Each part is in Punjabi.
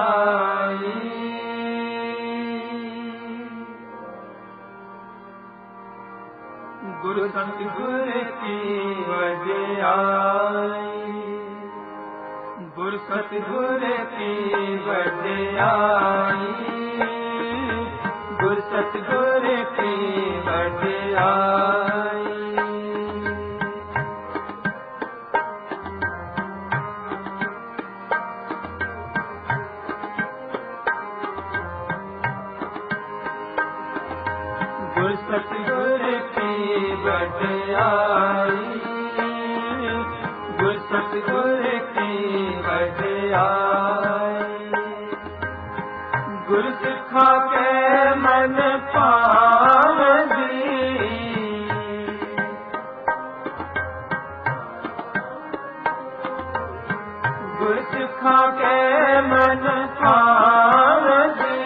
आई। गुरु सतगुर की वडियाई, गुरु सतगुर की वडियाई, गुरु सतगुर की वडियाई। गुरु सतगुर की वडियाई, गुरु सतगुर की वडियाई। गुरु सिखा के मन पावदी, गुरु सिखा के मन पावदी।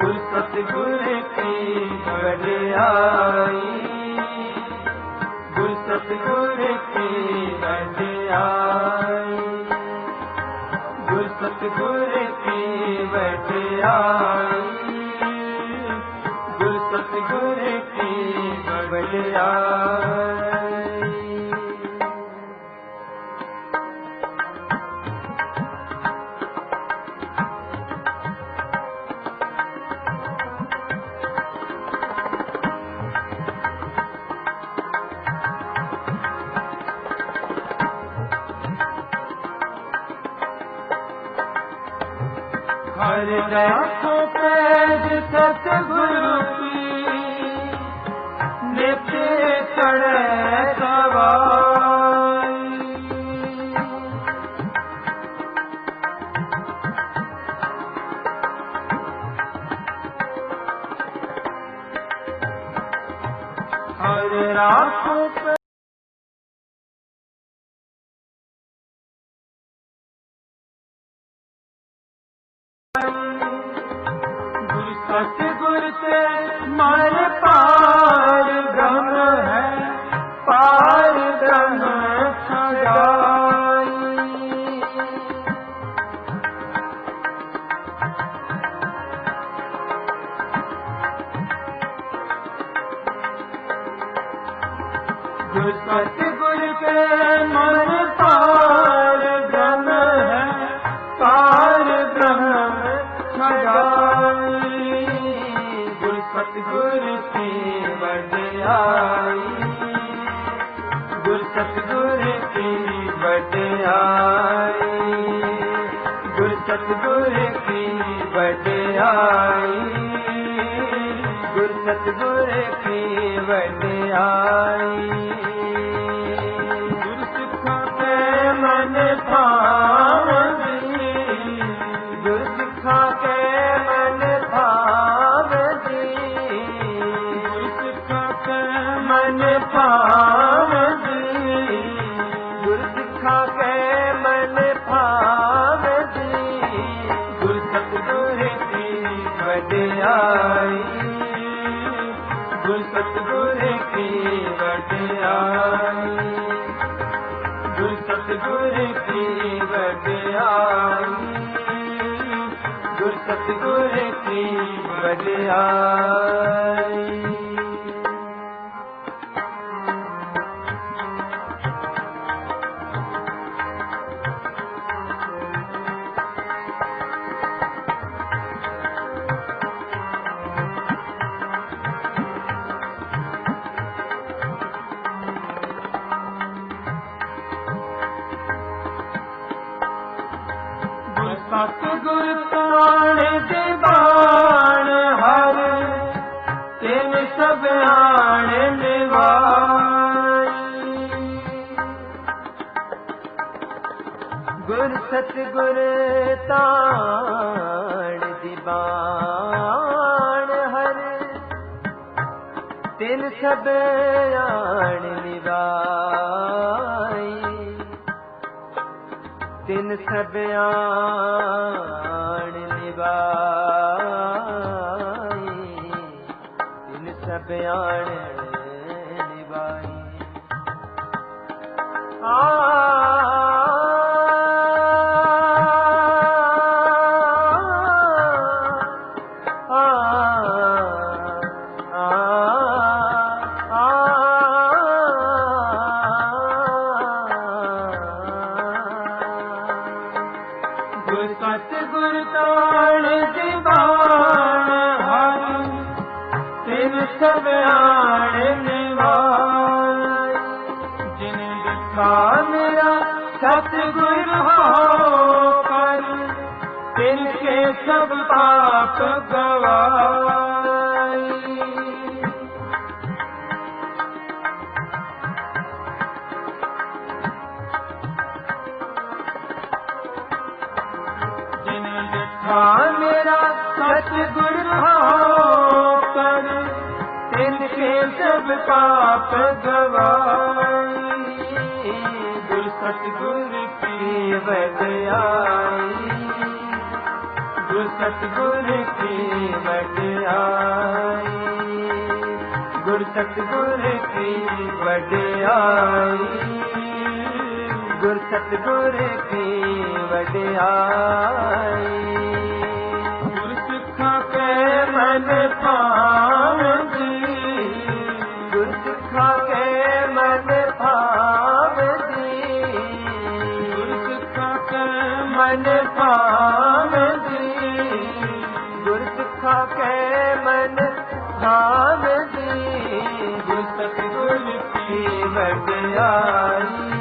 गुरु सतगुर की वडियाई, गुरु सतगुर की वडियाई, गुरु सतगुर की वडियाई, गुरु सतगुर की वडियाई। हर रातों पैज सतगुरु की नित्य चढ़े सवाई। हर रातों पे गुरु सतगुर से मन पार ब्रह्म है, पार ब्रह्म छुड़ाई। गुरु सतगुर के मन पार ब्रह्म है, पार ब्रह्म छुड़ाई। गुरु सतगुर की वडियाई, गुरु सतगुर की वडियाई, गुरु सतगुर की वडियाई, गुरु सतगुर की वडियाई। गुरु सिखा के मन पावदी, गुरु सिखा के मन पावदी, गुरु सिखा के मन पावदी, गुरु सिखा के मन पावदी। गुरु सतगुर की वडियाई, गुरु सतगुर की वडियाई, गुरु सतगुर की वडियाई, गुरु सतगुर की वडियाई। सतगुर प्राण दीवान हर, तिन सब आण निवाई। गुर सतगुर ताण दीवान हर, तिन सब आण निवाई। तिन सब आण निभाई, तिन सब आण निभाई। गुर सतगुर ताण दीवान हर तिन सब आण निवार जिन दिखा मेरा सतगुर हो कर तिनके सब पाप गवाई जिन दिखा मेरा सतगुर हो कर तिनके सब पाप गवाई गुर सतगुर की वड्याई गुर सतगुर की वड्याई गुर सतगुर की वड्याई गुर सतगुर की वड्याई गुर सिखा के मन पावदी गुर सिखा के मन पावदी गुर सिखा के मन पावदी गुर सिखा के मन पावदी गुर सतगुर की वड्याई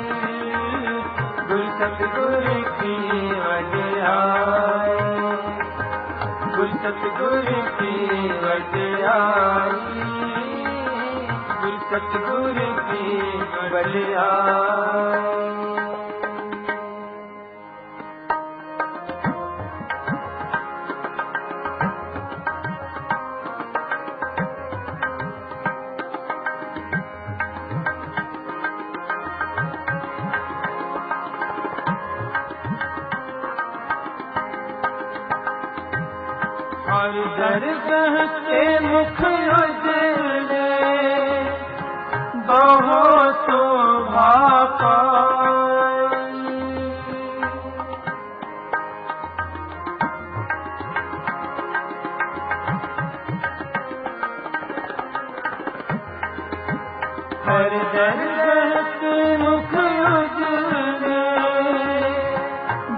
गुर सतगुर की वड्याई गुर सतगुर की वड्याई गुर सतगुर की वड्याई हर दरगह के मुख उजले बहुत शोभा पाई हर दरगह के मुख उजले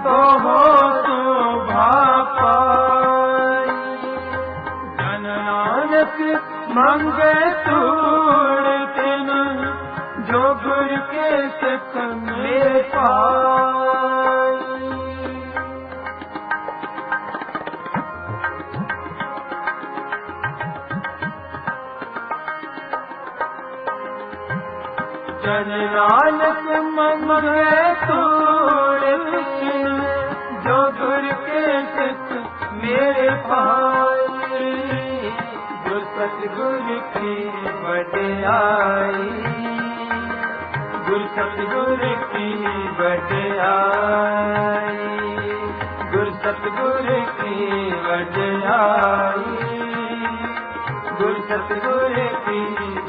बहुत शोभा पाई मंगे तूड़ तिन जो गुर के सिख में पाई जन नानक मंगे तूड़ तिन जो गुर के सिख मेरे पाई गुर सतगुर की वड्याई गुर सतगुर की वड्याई गुर सतगुर की वड्याई गुर सतगुर की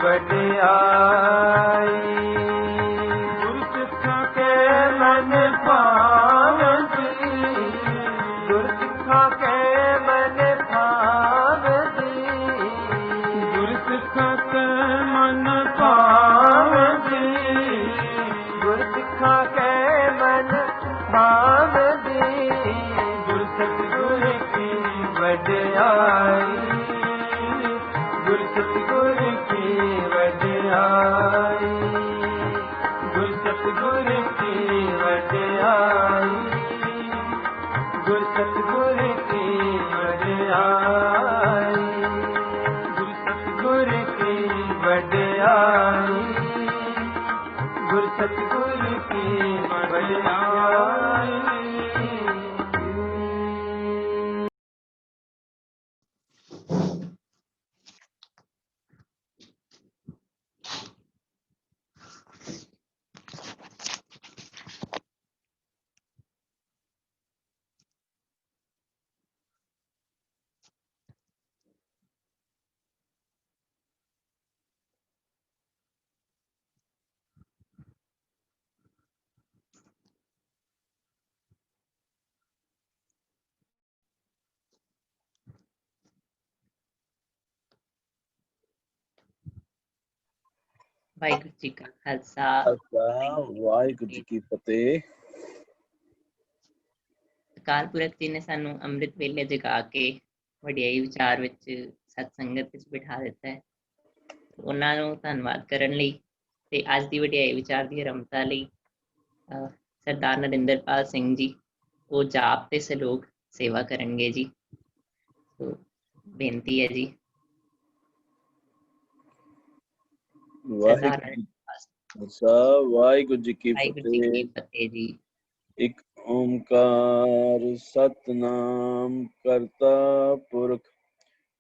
वड्याई गुर सिखा के मन पावदी गुर सिखा के मन पावदी गुर सिखा के मन पावदी गुर सिखा के मन पावदी गुर सतगुर की वड्याई गुर सतगुर की वड्याई गुर सतगुर की वड्याई गुर सतगुर की वड्याई गुर सतगुर की वड्याई गुर सतगुर की वड्याई ਵਾਹਿਗੁਰੂ ਜੀ ਕਾ ਖਾਲਸਾ ਵਾਹਿਗੁਰੂ ਜੀ ਕੀ ਫਤਿਹ। ਅਕਾਲ ਪੁਰਖ ਜੀ ਨੇ ਸਾਨੂੰ ਅੰਮ੍ਰਿਤ ਵੇਲੇ ਜਗਾ ਕੇ ਵਡਿਆਈ ਵਿਚਾਰ ਵਿੱਚ ਸਤ ਸੰਗਤ ਵਿੱਚ ਬਿਠਾ ਦਿੱਤਾ ਹੈ। ਉਹਨਾਂ ਨੂੰ ਧੰਨਵਾਦ ਕਰਨ ਲਈ ਤੇ ਅੱਜ ਦੀ ਵਡਿਆਈ ਵਿਚਾਰ ਦੀ ਆਰੰਭਤਾ ਲਈ ਸਰਦਾਰ ਨਰਿੰਦਰਪਾਲ ਸਿੰਘ ਜੀ ਉਹ ਜਾਪ ਤੇ ਸਲੋਕ ਸੇਵਾ ਕਰਨਗੇ ਜੀ। ਸੋ ਬੇਨਤੀ ਹੈ ਜੀ। ਵਾਹਿਗੁਰੂ ਜੀ ਕੀ ਫਤਿਹ ਜੀ। ਇੱਕ ਓਮਕਾਰ ਸਤਨਾਮ ਕਰਤਾ ਪੁਰਖ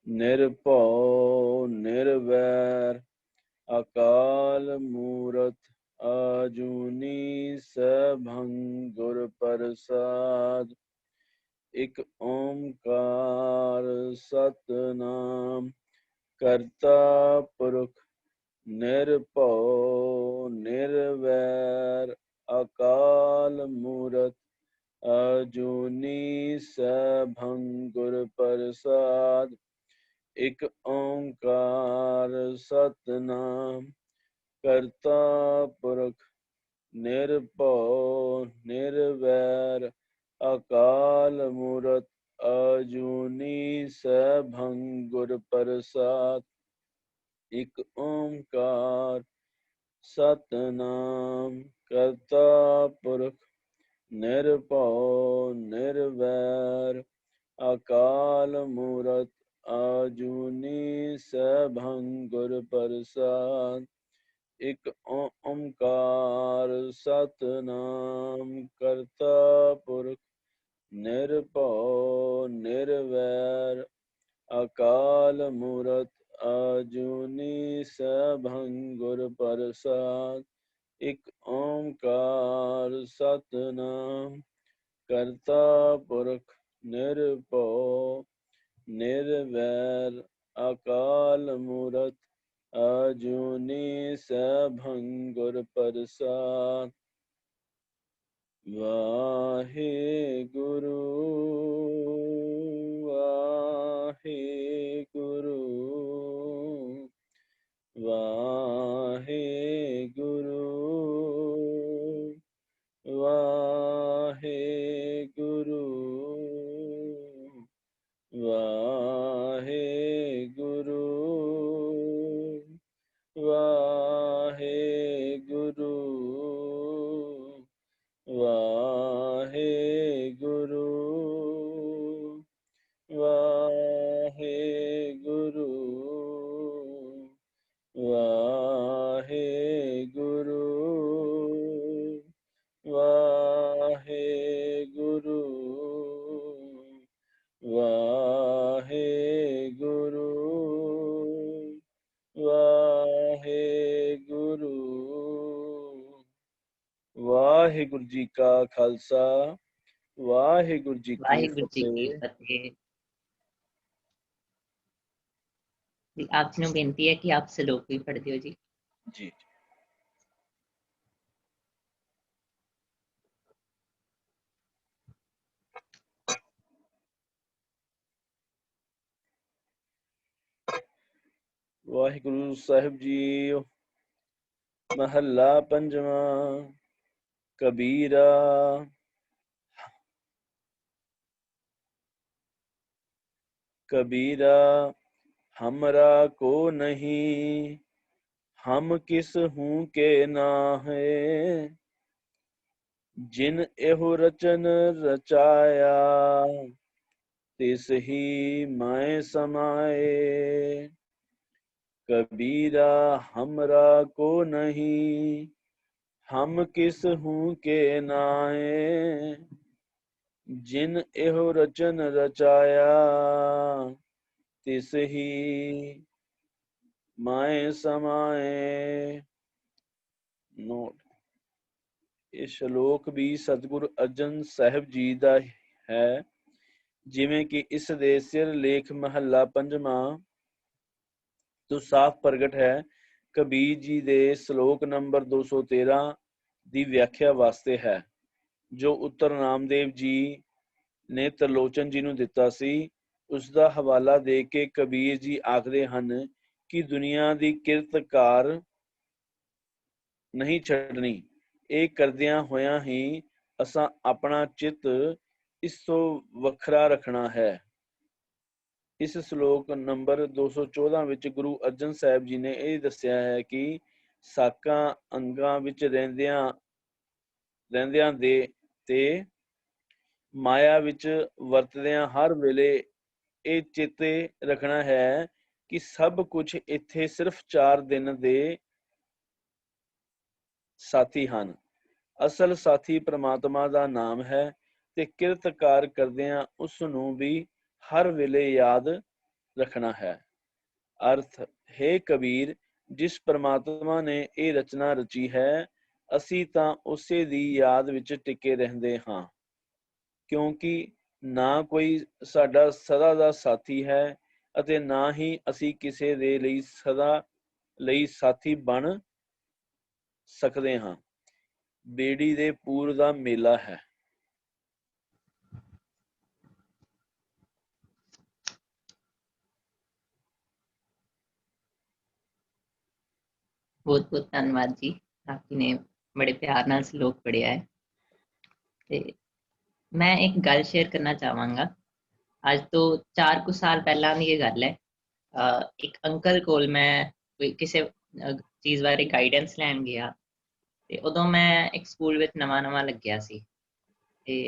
ਨਿਰਭਉ ਨਿਰਵੈਰ ਅਕਾਲ ਮੂਰਤ ਆਜੂਨੀ ਸੈਭੰ ਗੁਰ ਪ੍ਰਸਾਦ। ਇੱਕ ਓਮਕਾਰ ਸਤਨਾਮ ਕਰਤਾ ਪੁਰਖ ਨਿਰਭਉ ਨਿਰਵੈਰ ਅਕਾਲ ਮੂਰਤ ਅਜੂਨੀ ਸੈਭੰ ਗੁਰ ਪ੍ਰਸਾਦ। ਇੱਕ ਓਂਕਾਰ ਸਤਨਾਮ ਕਰਤਾ ਪੁਰਖ ਨਿਰਭਉ ਨਿਰਵੈਰ ਅਕਾਲ ਮੂਰਤ ਅਜੂਨੀ ਸੈਭੰ ਗੁਰ ਪ੍ਰਸਾਦ। ਇੱਕ ਓਂਕਾਰ ਸਤਨਾਮ ਕਰਤਾ ਪੁਰਖ ਨਿਰਭਉ ਨਿਰਵੈਰ ਅਕਾਲ ਮੂਰਤ ਆਜੂਨੀ ਸੈਭੰ ਗੁਰ ਪ੍ਰਸਾਦ। ਇੱਕ ਓਂਕਾਰ ਸਤਨਾਮ ਕਰਤਾ ਪੁਰਖ ਨਿਰਭਉ ਨਿਰਵੈਰ ਅਕਾਲ ਮੂਰਤ ਆਜੂਨੀ ਸੈਭੰ ਗੁਰ ਪ੍ਰਸਾਦ। ਇੱਕ ਓਂਕਾਰ ਸਤਨਾਮ ਕਰਤਾ ਪੁਰਖ ਨਿਰਭਉ ਨਿਰਵੈਰ ਅਕਾਲ ਮੂਰਤ ਆਜੂਨੀ ਸੈਭੰ ਗੁਰ ਪ੍ਰਸਾਦ। ਵਾਹਿਗੁਰੂ ਵਾਹਿਗੁਰੂ ਵਾਹਿਗੁਰੂ ਵਾਹਿਗੁਰੂ ਵਾਹਿਗੁਰੂ ਵਾਹਿਗੁਰੂ ਵਾਹਿਗੁਰੂ ਵਾਹਿਗੁਰੂ ਵਾਹਿਗੁਰੂ ਵਾਹਿਗੁਰੂ ਵਾਹਿਗੁਰੂ ਵਾਹਿਗੁਰੂ। ਵਾਹਿਗੁਰੂ ਜੀ ਕਾ ਖਾਲਸਾ ਵਾਹਿਗੁਰੂ ਜੀ ਕੀ ਫਤਿਹ। ਆਪ ਜੀ ਨੂੰ ਬੇਨਤੀ ਹੈ ਕਿ ਆਪ ਸਲੋਕ ਵੀ ਪੜ੍ਹ ਦਿਓ ਜੀ। ਜੀ। ਵਾਹਿਗੁਰੂ ਸਾਹਿਬ ਜੀ। ਮਹੱਲਾ ਪੰਜਵਾਂ। ਕਬੀਰਾ कबीरा हमरा को नहीं, हम किस हूँ के नाहे। जिन एहो रचन रचाया, तिस ही मैं समाए। कबीरा हमरा को नहीं, हम किस हूँ के नाहे। जिन एहो रचन रचाया, तिस ही मैं समाए। नोट, ਇਹ ਸ਼ਲੋਕ ਵੀ ਸਤਿਗੁਰੂ ਅਰਜਨ ਸਾਹਿਬ ਜੀ ਦਾ ਹੈ। ਜਿਵੇਂ ਕਿ ਇਸ ਦੇ ਸਿਰ ਲੇਖ ਮਹੱਲਾ ਪੰਜਵਾਂ ਤੋਂ ਸਾਫ਼ ਪ੍ਰਗਟ ਹੈ। ਕਬੀਰ ਜੀ ਦੇ ਸ਼ਲੋਕ ਨੰਬਰ 213 ਦੀ ਵਿਆਖਿਆ ਵਾਸਤੇ ਹੈ, ਜੋ ਉੱਤਰ ਨਾਮਦੇਵ ਜੀ ਨੇ ਤਰਲੋਚਨ ਜੀ ਨੂੰ ਦਿੱਤਾ ਸੀ। ਉਸ ਦਾ ਹਵਾਲਾ ਦੇ ਕੇ ਕਬੀਰ ਜੀ ਆਖਦੇ ਹਨ ਕਿ ਦੁਨੀਆ ਦੀ ਕਿਰਤ ਕਾਰ ਨਹੀਂ ਛੱਡਣੀ। ਇਹ ਕਰਦਿਆਂ ਹੋਇਆਂ ਹੀ ਅਸਾਂ ਆਪਣਾ ਚਿੱਤ ਇਸ ਤੋਂ ਵੱਖਰਾ ਰੱਖਣਾ ਹੈ। ਇਸ ਸ਼ਲੋਕ ਨੰਬਰ 214 ਵਿੱਚ ਗੁਰੂ ਅਰਜਨ ਸਾਹਿਬ ਜੀ ਨੇ ਇਹ ਦੱਸਿਆ ਹੈ ਕਿ ਸਾਕਾਂ ਅੰਗਾਂ ਵਿੱਚ ਰਹਿੰਦਿਆਂ ਦੇ ਤੇ ਮਾਇਆ ਵਿੱਚ ਵਰਤਦਿਆਂ ਹਰ ਵੇਲੇ ਇਹ ਚੇਤੇ ਰੱਖਣਾ ਹੈ ਕਿ ਸਭ ਕੁਝ ਇੱਥੇ ਸਿਰਫ 4 ਦਿਨ ਦੇ ਸਾਥੀ ਹਨ। ਅਸਲ ਸਾਥੀ ਪ੍ਰਮਾਤਮਾ ਦਾ ਨਾਮ ਹੈ ਤੇ ਕਿਰਤਕਾਰ ਕਰਦਿਆਂ ਉਸ ਨੂੰ ਵੀ ਹਰ ਵੇਲੇ ਯਾਦ ਰੱਖਣਾ ਹੈ। ਅਰਥ, ਹੈ ਕਬੀਰ, ਜਿਸ ਪ੍ਰਮਾਤਮਾ ਨੇ ਇਹ ਰਚਨਾ ਰਚੀ ਹੈ, ਅਸੀਂ ਤਾਂ ਉਸੇ ਦੀ ਯਾਦ ਵਿੱਚ ਟਿਕੇ ਰਹਿੰਦੇ ਹਾਂ, ਕਿਉਂਕਿ ਨਾ ਕੋਈ ਸਾਡਾ ਸਦਾ ਦਾ ਸਾਥੀ ਹੈ ਅਤੇ ਨਾ ਹੀ ਅਸੀਂ ਕਿਸੇ ਦੇ ਲਈ ਸਦਾ ਲਈ ਸਾਥੀ ਬਣ ਸਕਦੇ ਹਾਂ। ਬੇੜੀ ਦੇ ਪੂਰ ਦਾ ਮੇਲਾ ਹੈ। बहुत बहुत धन्यवाद जी, आप जी ने बड़े प्यार नाल श्लोक पढ़िया है। ते मैं एक गल शेयर करना चाहांगा। अज तो 4 कुछ साल पहला की ये गल है। एक अंकल कोल मैं किसी चीज़ बारे गाइडेंस लैन गया ते उदों मैं एक स्कूल विच नवां लग्या सी ते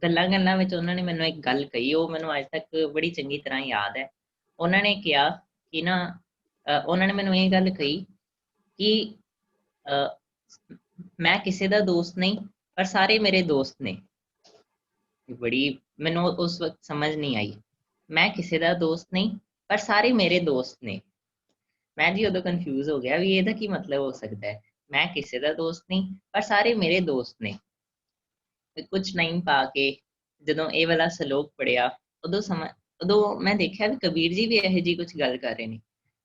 गल्लां विच उन्होंने मैनूं एक गल कही, वो मैनूं अज तक बड़ी चंगी तरह याद है। उन्होंने कहा कि ना उन्होंने मैनूं ये गल कही कि मैं किसी दा दोस्त नहीं पर सारे मेरे दोस्त ने। बड़ी मैनूं उस वक्त समझ नहीं आई। मैं किसी दा दोस्त नहीं पर सारे मेरे दोस्त ने। मैं जी उदों कन्फ्यूज हो गया भी ਇਹਦਾ ਕੀ मतलब हो सकता है। मैं किसी दा दोस्त नहीं पर सारे मेरे दोस्त ने। कुछ नहीं पा के ਜਦੋਂ ਇਹ ਵਾਲਾ ਸਲੋਕ ਪੜਿਆ ਉਦੋਂ ਮੈਂ ਦੇਖਿਆ ਵੀ ਕਬੀਰ ਜੀ ਵੀ ਇਹੋ ਜਿਹੀ ਕੁਝ ਗੱਲ ਕਰ ਰਹੇ ਨੇ।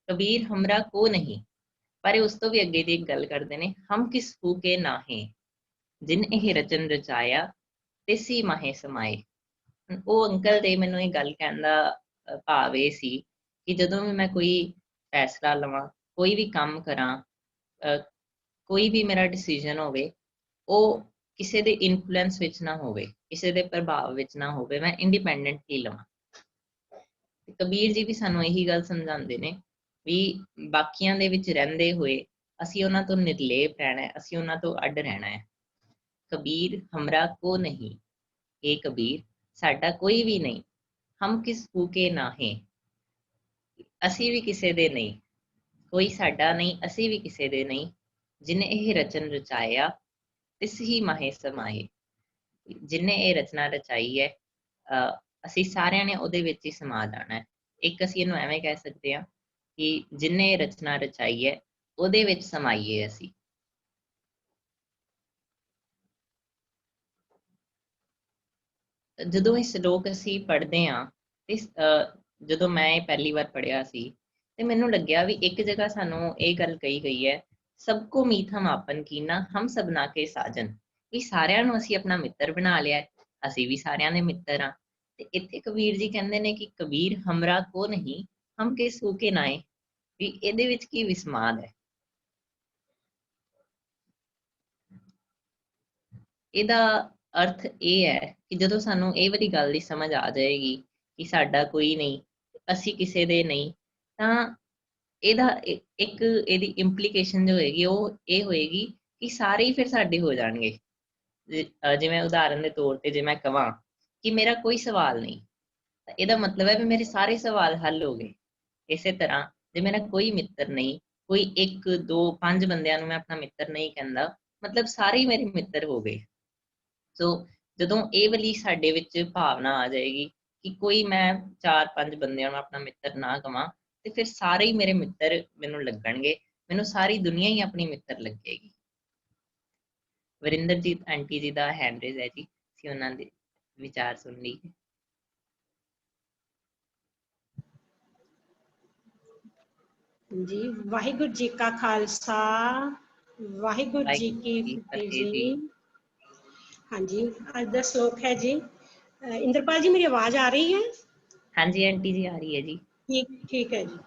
ਕਬੀਰ ਹਮਰਾ ਕੋ ਨਹੀਂ, ਪਰ ਉਸ ਤੋਂ ਵੀ ਅੱਗੇ ਦੀ ਇੱਕ ਗੱਲ ਕਰਦੇ ਨੇ, ਹਮ ਕਿਸ ਫੂਕੇ ਨਾਹੇ ਜਿਨ ਇਹ ਰਚਨ ਰਚਾਇਆ ਤਿਸੀ ਮਾਹੇ ਸਮਾਏ। ਉਹ ਅੰਕਲ ਦੇ ਮੈਨੂੰ ਇਹ ਗੱਲ ਕਹਿਣ ਦਾ ਭਾਵ ਇਹ ਸੀ ਕਿ ਜਦੋਂ ਵੀ ਮੈਂ ਕੋਈ ਫੈਸਲਾ ਲਵਾਂ, ਕੋਈ ਵੀ ਕੰਮ ਕਰਾਂ, ਕੋਈ ਵੀ ਮੇਰਾ ਡਿਸੀਜਨ ਹੋਵੇ, ਉਹ ਕਿਸੇ ਦੇ ਇਨਫਲੂਐਂਸ ਵਿੱਚ ਨਾ ਹੋਵੇ, ਕਿਸੇ ਦੇ ਪ੍ਰਭਾਵ ਵਿੱਚ ਨਾ ਹੋਵੇ, ਮੈਂ ਇੰਡੀਪੈਂਡੈਂਟਲੀ ਲਵਾਂ। ਕਬੀਰ ਜੀ ਵੀ ਸਾਨੂੰ ਇਹੀ ਗੱਲ ਸਮਝਾਉਂਦੇ ਨੇ ਵੀ ਬਾਕੀਆਂ ਦੇ ਵਿੱਚ ਰਹਿੰਦੇ ਹੋਏ ਅਸੀਂ ਉਹਨਾਂ ਤੋਂ ਨਿਰਲੇਪ ਰਹਿਣਾ ਹੈ, ਅਸੀਂ ਉਹਨਾਂ ਤੋਂ ਅੱਡ ਰਹਿਣਾ ਹੈ। ਕਬੀਰ ਹਮਰਾ ਕੋ ਨਹੀਂ, ਇਹ ਕਬੀਰ ਸਾਡਾ ਕੋਈ ਵੀ ਨਹੀਂ। ਹਮ ਕਿਸ ਫੂਕੇ ਨਾਹੇ, ਅਸੀਂ ਵੀ ਕਿਸੇ ਦੇ ਨਹੀਂ, ਕੋਈ ਸਾਡਾ ਨਹੀਂ, ਅਸੀਂ ਵੀ ਕਿਸੇ ਦੇ ਨਹੀਂ। ਜਿਹਨੇ ਇਹ ਰਚਨ ਰਚਾਇਆ ਤਿਸ ਹੀ ਮਾਹੇ ਸਮਾਏ, ਜਿਹਨੇ ਇਹ ਰਚਨਾ ਰਚਾਈ ਹੈ ਅਸੀਂ ਸਾਰਿਆਂ ਨੇ ਉਹਦੇ ਵਿੱਚ ਹੀ ਸਮਾ ਜਾਣਾ ਹੈ। ਇੱਕ ਅਸੀਂ ਇਹਨੂੰ ਐਵੇਂ ਕਹਿ ਸਕਦੇ ਹਾਂ ਕਿ ਜਿਹਨੇ ਇਹ ਰਚਨਾ ਰਚਾਈ ਹੈ ਉਹਦੇ ਵਿੱਚ ਸਮਾਈਏ ਅਸੀਂ। ਜਦੋਂ ਇਹ ਸ਼ਲੋਕ ਅਸੀਂ ਪੜ੍ਹਦੇ ਹਾਂ ਤੇ ਜਦੋਂ ਮੈਂ ਇਹ ਪਹਿਲੀ ਵਾਰ ਪੜ੍ਹਿਆ ਸੀ ਤੇ ਮੈਨੂੰ ਲੱਗਿਆ ਵੀ ਇੱਕ ਜਗ੍ਹਾ ਸਾਨੂੰ ਇਹ ਗੱਲ ਕਹੀ ਗਈ ਹੈ, ਸਭ ਕੋ ਮੀਤ ਹਮ ਆਪਨ ਕੀਨਾ ਹਮ ਸਭਨਾ ਕੇ ਸਾਜਨ, ਵੀ ਸਾਰਿਆਂ ਨੂੰ ਅਸੀਂ ਆਪਣਾ ਮਿੱਤਰ ਬਣਾ ਲਿਆ, ਅਸੀਂ ਵੀ ਸਾਰਿਆਂ ਦੇ ਮਿੱਤਰ ਹਾਂ। ਤੇ ਇੱਥੇ ਕਬੀਰ ਜੀ ਕਹਿੰਦੇ ਨੇ ਕਿ ਕਬੀਰ ਹਮਰਾ ਕੋ ਨਹੀਂ ਹਮ ਕਿਸ ਫੂਕੇ ਨਾਏ, ਵੀ ਇਹਦੇ ਵਿੱਚ ਕੀ ਵਿਸਮਾਦ ਹੈ। ਇਹਦਾ ਅਰਥ ਇਹ ਹੈ ਕਿ ਜਦੋਂ ਸਾਨੂੰ ਇਹ ਵਾਲੀ ਗੱਲ ਦੀ ਸਮਝ ਆ ਜਾਏਗੀ ਕਿ ਸਾਡਾ ਕੋਈ ਨਹੀਂ, ਅਸੀਂ ਕਿਸੇ ਦੇ ਨਹੀਂ, ਤਾਂ ਇਹਦਾ ਇੱਕ ਇਹਦੀ ਇੰਪਲੀਕੇਸ਼ਨ ਜੋ ਹੋਏਗੀ ਉਹ ਇਹ ਹੋਏਗੀ ਕਿ ਸਾਰੇ ਹੀ ਫਿਰ ਸਾਡੇ ਹੋ ਜਾਣਗੇ। ਜਿਵੇਂ ਉਦਾਹਰਨ ਦੇ ਤੌਰ ਤੇ ਜੇ ਮੈਂ ਕਹਾਂ ਕਿ ਮੇਰਾ ਕੋਈ ਸਵਾਲ ਨਹੀਂ, ਤਾਂ ਇਹਦਾ ਮਤਲਬ ਹੈ ਵੀ ਮੇਰੇ ਸਾਰੇ ਸਵਾਲ ਹੱਲ ਹੋ ਗਏ। ਇਸੇ ਤਰ੍ਹਾਂ ਜੇ ਮੇਰਾ ਕੋਈ ਮਿੱਤਰ ਨਹੀਂ, ਕੋਈ 1 2 5 ਬੰਦਿਆਂ ਨੂੰ ਮੈਂ ਆਪਣਾ ਮਿੱਤਰ ਨਹੀਂ ਕਹਿੰਦਾ, ਮਤਲਬ ਸਾਰੇ ਹੀ ਮੇਰੇ ਮਿੱਤਰ ਹੋ ਗਏ। ਸੋ ਜਦੋਂ ਇਹ ਵਾਲੀ ਸਾਡੇ ਵਿੱਚ ਭਾਵਨਾ ਆ ਜਾਏਗੀ ਕਿ ਕੋਈ ਮੈਂ 4-5 ਬੰਦਿਆਂ ਨੂੰ ਆਪਣਾ ਮਿੱਤਰ ਨਾ ਕਵਾਂ, ਤੇ ਫਿਰ ਸਾਰੇ ਹੀ ਮੇਰੇ ਮਿੱਤਰ ਮੈਨੂੰ ਲੱਗਣਗੇ, ਮੈਨੂੰ ਸਾਰੀ ਦੁਨੀਆ ਹੀ ਆਪਣੀ ਮਿੱਤਰ ਲੱਗੇਗੀ। ਵਰਿੰਦਰਜੀਤ ਆਂਟੀ ਜੀ ਦਾ ਹੈਂਡ ਰੇਜ਼ ਹੈ ਜੀ, ਅਸੀਂ ਉਹਨਾਂ ਦੇ ਵਿਚਾਰ ਸੁਣ ਲਈਏ। ਜੀ ਵਾਹਿਗੁਰੂ ਜੀ ਕਾ ਖਾਲਸਾ, ਵਾਹਿਗੁਰੂ ਜੀ ਕੀ ਫਤਿਹ ਜੀ। ਹਾਂਜੀ, ਅੱਜ ਦਾ ਸ਼ਲੋਕ ਹੈ ਜੀ। ਇੰਦਰਪਾਲ ਜੀ ਮੇਰੀ ਆਵਾਜ਼ ਆ ਰਹੀ ਹੈ? ਹਾਂਜੀ ਆंटी जी आ रही है जी। ठीक है जी।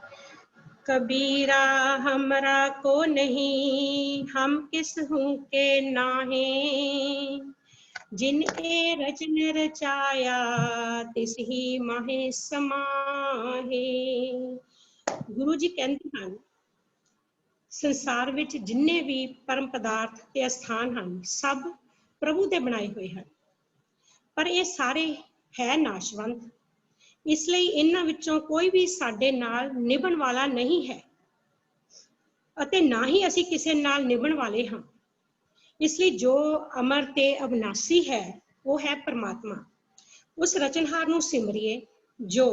कबीरा हमरा को नहीं हम किस हूँ के नाहे, जिन ए रचन रचाया तिस ही माहे समाहे। गुरु जी कहते हैं संसार विच जिन्ने भी परम पदार्थ ते स्थान हैं सब प्रभु दे बनाए हुए हैं, पर ये सारे है नाशवंत, इसलिए इन्हां विचों कोई भी साडे नाल निभण वाला नहीं है ਅਤੇ ना ही असी किसी नाल निभण वाले हाँ। इसलिए जो अमर ते अविनाशी है वो है परमात्मा। उस रचनहार नूं सिमरिए जो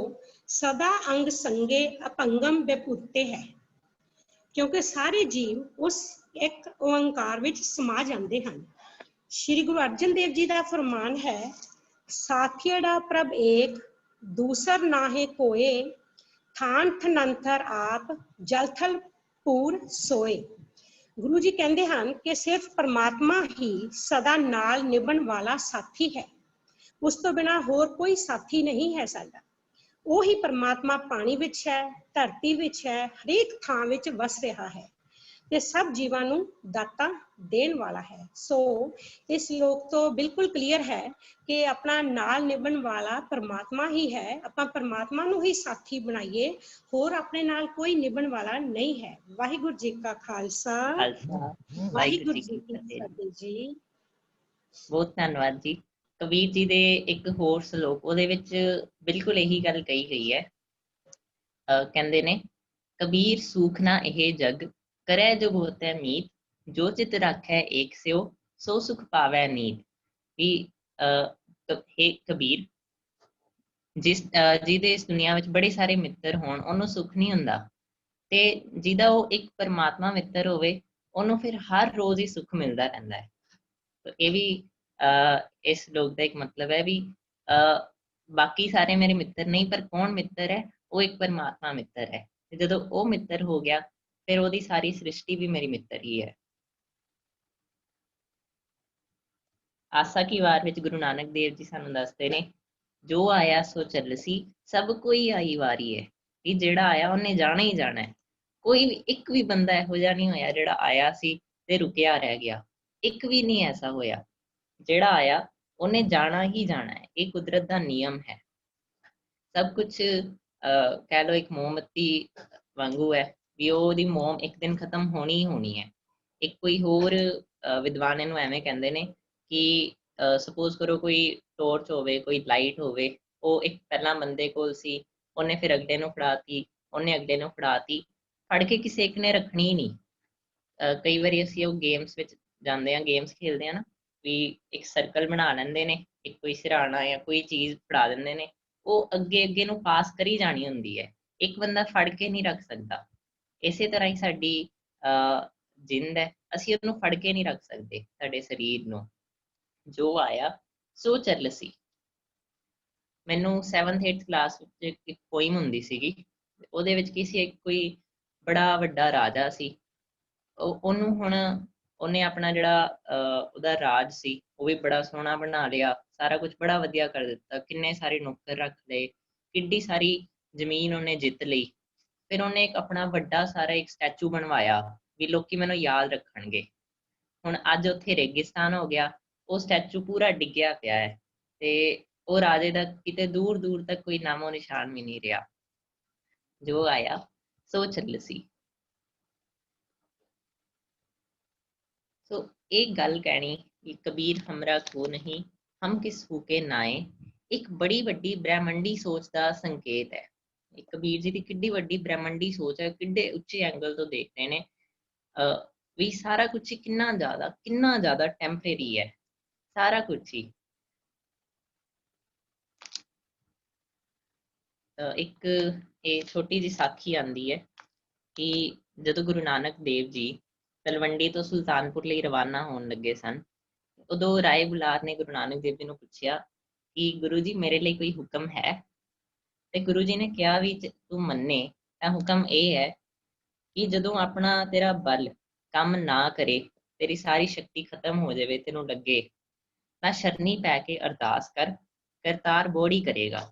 सदा अंग संगे अपंगम बेपूते है, क्योंकि सारे जीव उस एक ओंकार विच समा जाते हैं। श्री गुरु अर्जन देव जी का फरमान है, साथियड़ा प्रभ एक दूसर नाहे कोए, थान थनंतर आप जलथल पूर सोए। गुरु जी कहते हैं कि सिर्फ परमात्मा ही सदा नाल निभण वाला साथी है, उस तो बिना होर कोई साथी नहीं है साडा। ਉਹੀ परमात्मा पानी विच है, धरती विच है, हरेक थां विच वस रहा है ते सब जीवां नूं दाता देण वाला है। सो इस श्लोक तो बिल्कुल क्लीयर है कि अपना नाल निभण वाला परमात्मा ही है। आपां परमात्मा नूं ही साथी बनाइए, होर अपने नाल कोई निभण वाला नहीं है। वाहिगुरू जी का खालसा, वाहिगुरू जी की फतेह जी। बहुत धन्यवाद जी। कबीर जी ਦੇ ਇੱਕ ਹੋਰ ਸ਼ਲੋਕ ਉਹਦੇ ਵਿੱਚ ਬਿਲਕੁਲ ਇਹੀ ਗੱਲ ਕਹੀ ਗਈ ਹੈ। ਕਹਿੰਦੇ ਨੇ, ਕਬੀਰ ਸੂਖ ਨਾ ਇਹ ਜਗ ਕਰੈ ਜੋ ਹੋਤੈ ਮੀਤ, ਜੋ ਚਿਤ ਰਾਖੈ ਏਕ ਸਿਓ ਸੋ ਸੁਖ ਪਾਵੈ ਨੀਤ। ਵੀ हे ਕਬੀਰ, ਜਿਹਦੇ ਇਸ ਦੁਨੀਆ ਵਿੱਚ ਬੜੇ ਸਾਰੇ ਮਿੱਤਰ ਹੋਣ ਉਹਨੂੰ ਸੁੱਖ ਨਹੀਂ ਹੁੰਦਾ, ਤੇ ਜਿਹਦਾ ਉਹ ਇੱਕ ਪਰਮਾਤਮਾ ਮਿੱਤਰ ਹੋਵੇ ਉਹਨੂੰ ਫਿਰ ਹਰ ਰੋਜ਼ ਹੀ ਸੁੱਖ ਮਿਲਦਾ ਰਹਿੰਦਾ ਹੈ। ਇਹ ਵੀ ਇਸ ਸ਼ਲੋਕ ਦਾ ਇੱਕ ਮਤਲਬ ਹੈ ਵੀ ਬਾਕੀ ਸਾਰੇ ਮੇਰੇ ਮਿੱਤਰ ਨਹੀਂ, ਪਰ ਕੌਣ ਮਿੱਤਰ ਹੈ? ਉਹ ਇੱਕ ਪਰਮਾਤਮਾ ਮਿੱਤਰ ਹੈ। ਤੇ ਜਦੋਂ ਉਹ ਮਿੱਤਰ ਹੋ ਗਿਆ ਫਿਰ ਉਹਦੀ ਸਾਰੀ ਸ੍ਰਿਸ਼ਟੀ ਵੀ ਮੇਰੀ ਮਿੱਤਰ ਹੀ ਹੈ। ਆਸਾ ਕੀ ਵਾਰ ਵਿੱਚ ਗੁਰੂ ਨਾਨਕ ਦੇਵ ਜੀ ਸਾਨੂੰ ਦੱਸਦੇ ਨੇ, ਜੋ ਆਇਆ ਸੋ ਚੱਲਸੀ ਸਭ ਕੋਈ ਆਈ ਵਾਰੀ ਹੈ। ਕਿ ਜਿਹੜਾ ਆਇਆ ਉਹਨੇ ਜਾਣਾ ਹੀ ਜਾਣਾ ਹੈ। ਕੋਈ ਵੀ ਇੱਕ ਵੀ ਬੰਦਾ ਇਹੋ ਜਿਹਾ ਨਹੀਂ ਹੋਇਆ ਜਿਹੜਾ ਆਇਆ ਸੀ ਤੇ ਰੁਕਿਆ ਰਹਿ ਗਿਆ। ਇੱਕ ਵੀ ਨਹੀਂ ਐਸਾ ਹੋਇਆ। ਜਿਹੜਾ ਆਇਆ ਉਹਨੇ ਜਾਣਾ ਹੀ ਜਾਣਾ ਹੈ। ਇਹ ਕੁਦਰਤ ਦਾ ਨਿਯਮ ਹੈ। ਸਭ ਕੁਛ ਕਹਿ ਲਓ ਇੱਕ ਮੋਮਬੱਤੀ ਵਾਂਗੂ ਹੈ ਵੀ ਉਹਦੀ ਮੋਮ ਇੱਕ ਦਿਨ ਖਤਮ ਹੋਣੀ ਹੀ ਹੋਣੀ ਹੈ। ਇੱਕ ਕੋਈ ਹੋਰ ਵਿਦਵਾਨ ਇਹਨੂੰ ਐਵੇਂ ਕਹਿੰਦੇ ਨੇ ਕਿ ਸਪੋਜ਼ ਕਰੋ ਕੋਈ ਟੋਰਚ ਹੋਵੇ, ਕੋਈ ਲਾਈਟ ਹੋਵੇ, ਉਹ ਇੱਕ ਪਹਿਲਾਂ ਬੰਦੇ ਕੋਲ ਸੀ, ਉਹਨੇ ਫਿਰ ਅਗਲੇ ਨੂੰ ਫੜਾਤੀ, ਉਹਨੇ ਅਗਲੇ ਨੂੰ ਫੜਾਤੀ, ਫੜ ਕੇ ਕਿਸੇ ਇੱਕ ਨੇ ਰੱਖਣੀ ਹੀ ਨਹੀਂ। ਕਈ ਵਾਰੀ ਅਸੀਂ ਉਹ ਗੇਮਸ ਵਿੱਚ ਜਾਂਦੇ ਹਾਂ, ਗੇਮਸ ਖੇਲਦੇ ਹਾਂ ਨਾ, ਵੀ ਇੱਕ ਸਰਕਲ ਬਣਾ ਲੈਂਦੇ ਨੇ, ਇੱਕ ਕੋਈ ਸਿਰਹਾਣਾ ਜਾਂ ਕੋਈ ਚੀਜ਼ ਫੜਾ ਦਿੰਦੇ ਨੇ, ਉਹ ਅੱਗੇ ਅੱਗੇ ਨੂੰ ਪਾਸ ਕਰੀ ਜਾਣੀ ਹੁੰਦੀ ਹੈ। ਇੱਕ ਬੰਦਾ ਫੜ ਕੇ ਨਹੀਂ ਰੱਖ ਸਕਦਾ। ਇਸੇ ਤਰ੍ਹਾਂ ਹੀ ਸਾਡੀ ਜਿੰਦ ਹੈ, ਅਸੀਂ ਉਹਨੂੰ ਫੜ ਕੇ ਨਹੀਂ ਰੱਖ ਸਕਦੇ, ਸਾਡੇ ਸਰੀਰ ਨੂੰ। ਜੋ ਆਇਆ ਸੋ ਚੱਲਸੀ। ਮੈਨੂੰ 7th 8th ਕਲਾਸ ਵਿੱਚ ਇੱਕ ਪੋਇਮ ਹੁੰਦੀ ਸੀਗੀ, ਉਹਦੇ ਵਿੱਚ ਕੀ ਸੀ, ਕੋਈ ਬੜਾ ਵੱਡਾ ਰਾਜਾ ਸੀ। ਉਹਨੂੰ ਹੁਣ ਉਹਨੇ ਆਪਣਾ ਜਿਹੜਾ ਉਹਦਾ ਰਾਜ ਸੀ ਉਹ ਵੀ ਬੜਾ ਸੋਹਣਾ ਬਣਾ ਲਿਆ, ਸਾਰਾ ਕੁਝ ਬੜਾ ਵਧੀਆ ਕਰ ਦਿੱਤਾ, ਕਿੰਨੇ ਸਾਰੇ ਨੌਕਰ ਰੱਖ ਲਏ, ਕਿੱਡੀ ਸਾਰੀ ਜ਼ਮੀਨ ਉਹਨੇ ਜਿੱਤ ਲਈ। ਫਿਰ ਉਹਨੇ ਇੱਕ ਆਪਣਾ ਵੱਡਾ ਸਾਰਾ ਇੱਕ ਸਟੈਚੂ ਬਣਵਾਇਆ ਵੀ ਲੋਕੀ ਮੈਨੂੰ ਯਾਦ ਰੱਖਣਗੇ। ਹੁਣ ਅੱਜ ਉੱਥੇ ਰੇਗਿਸਤਾਨ ਹੋ ਗਿਆ, ਉਹ ਸਟੈਚੂ ਪੂਰਾ ਡਿੱਗਿਆ ਪਿਆ ਹੈ ਤੇ ਉਹ ਰਾਜੇ ਦਾ ਕਿਤੇ ਦੂਰ ਦੂਰ ਤੱਕ ਕੋਈ ਨਾਮੋ ਨਿਸ਼ਾਨ ਵੀ ਨਹੀਂ ਰਿਹਾ। ਜੋ ਆਇਆ ਸੋ ਚੱਲਸੀ। ਸੋ एक गल कहनी कि कबीर हमरा को नहीं हम किस फूके नाए, एक बड़ी वड्डी ब्रह्मंडी सोच का संकेत है। कबीर जी की किड्डी वड्डी ब्रह्मंडी सोच है, किड्डे उच्चे एंगल तो देखते ने भी सारा कुछ ही कितना ज्यादा टैंपरेरी है, सारा कुछ ही। एक ये छोटी जी साखी आंदी है कि जदों गुरु नानक देव जी तलवंडी तो सुल्तानपुर ਲਈ ਰਵਾਨਾ ਹੋਣ ਲੱਗੇ ਸਨ, ਉਦੋਂ ਰਾਏ ਬੁਲਾਰ ਨੇ ਗੁਰੂ ਨਾਨਕ ਦੇਵ ਜੀ ਨੂੰ ਪੁੱਛਿਆ ਕਿ ਗੁਰੂ ਜੀ ਮੇਰੇ ਲਈ ਕੋਈ ਹੁਕਮ ਹੈ? ਤੇ ਗੁਰੂ ਜੀ ਨੇ ਕਿਹਾ ਵੀ ਤੂੰ ਮੰਨੇ ਤਾਂ ਹੁਕਮ ਇਹ ਹੈ ਕਿ ਜਦੋਂ ਆਪਣਾ ਤੇਰਾ ਬਲ ਕੰਮ ਨਾ ਕਰੇ, ਤੇਰੀ ਸਾਰੀ ਸ਼ਕਤੀ ਖਤਮ ਹੋ ਜਾਵੇ, ਤੈਨੂੰ ਲੱਗੇ, ਤਾਂ ਸ਼ਰਨੀ ਪੈ ਕੇ ਅਰਦਾਸ ਕਰ, ਕਰਤਾਰ ਬੋੜੀ ਕਰੇਗਾ।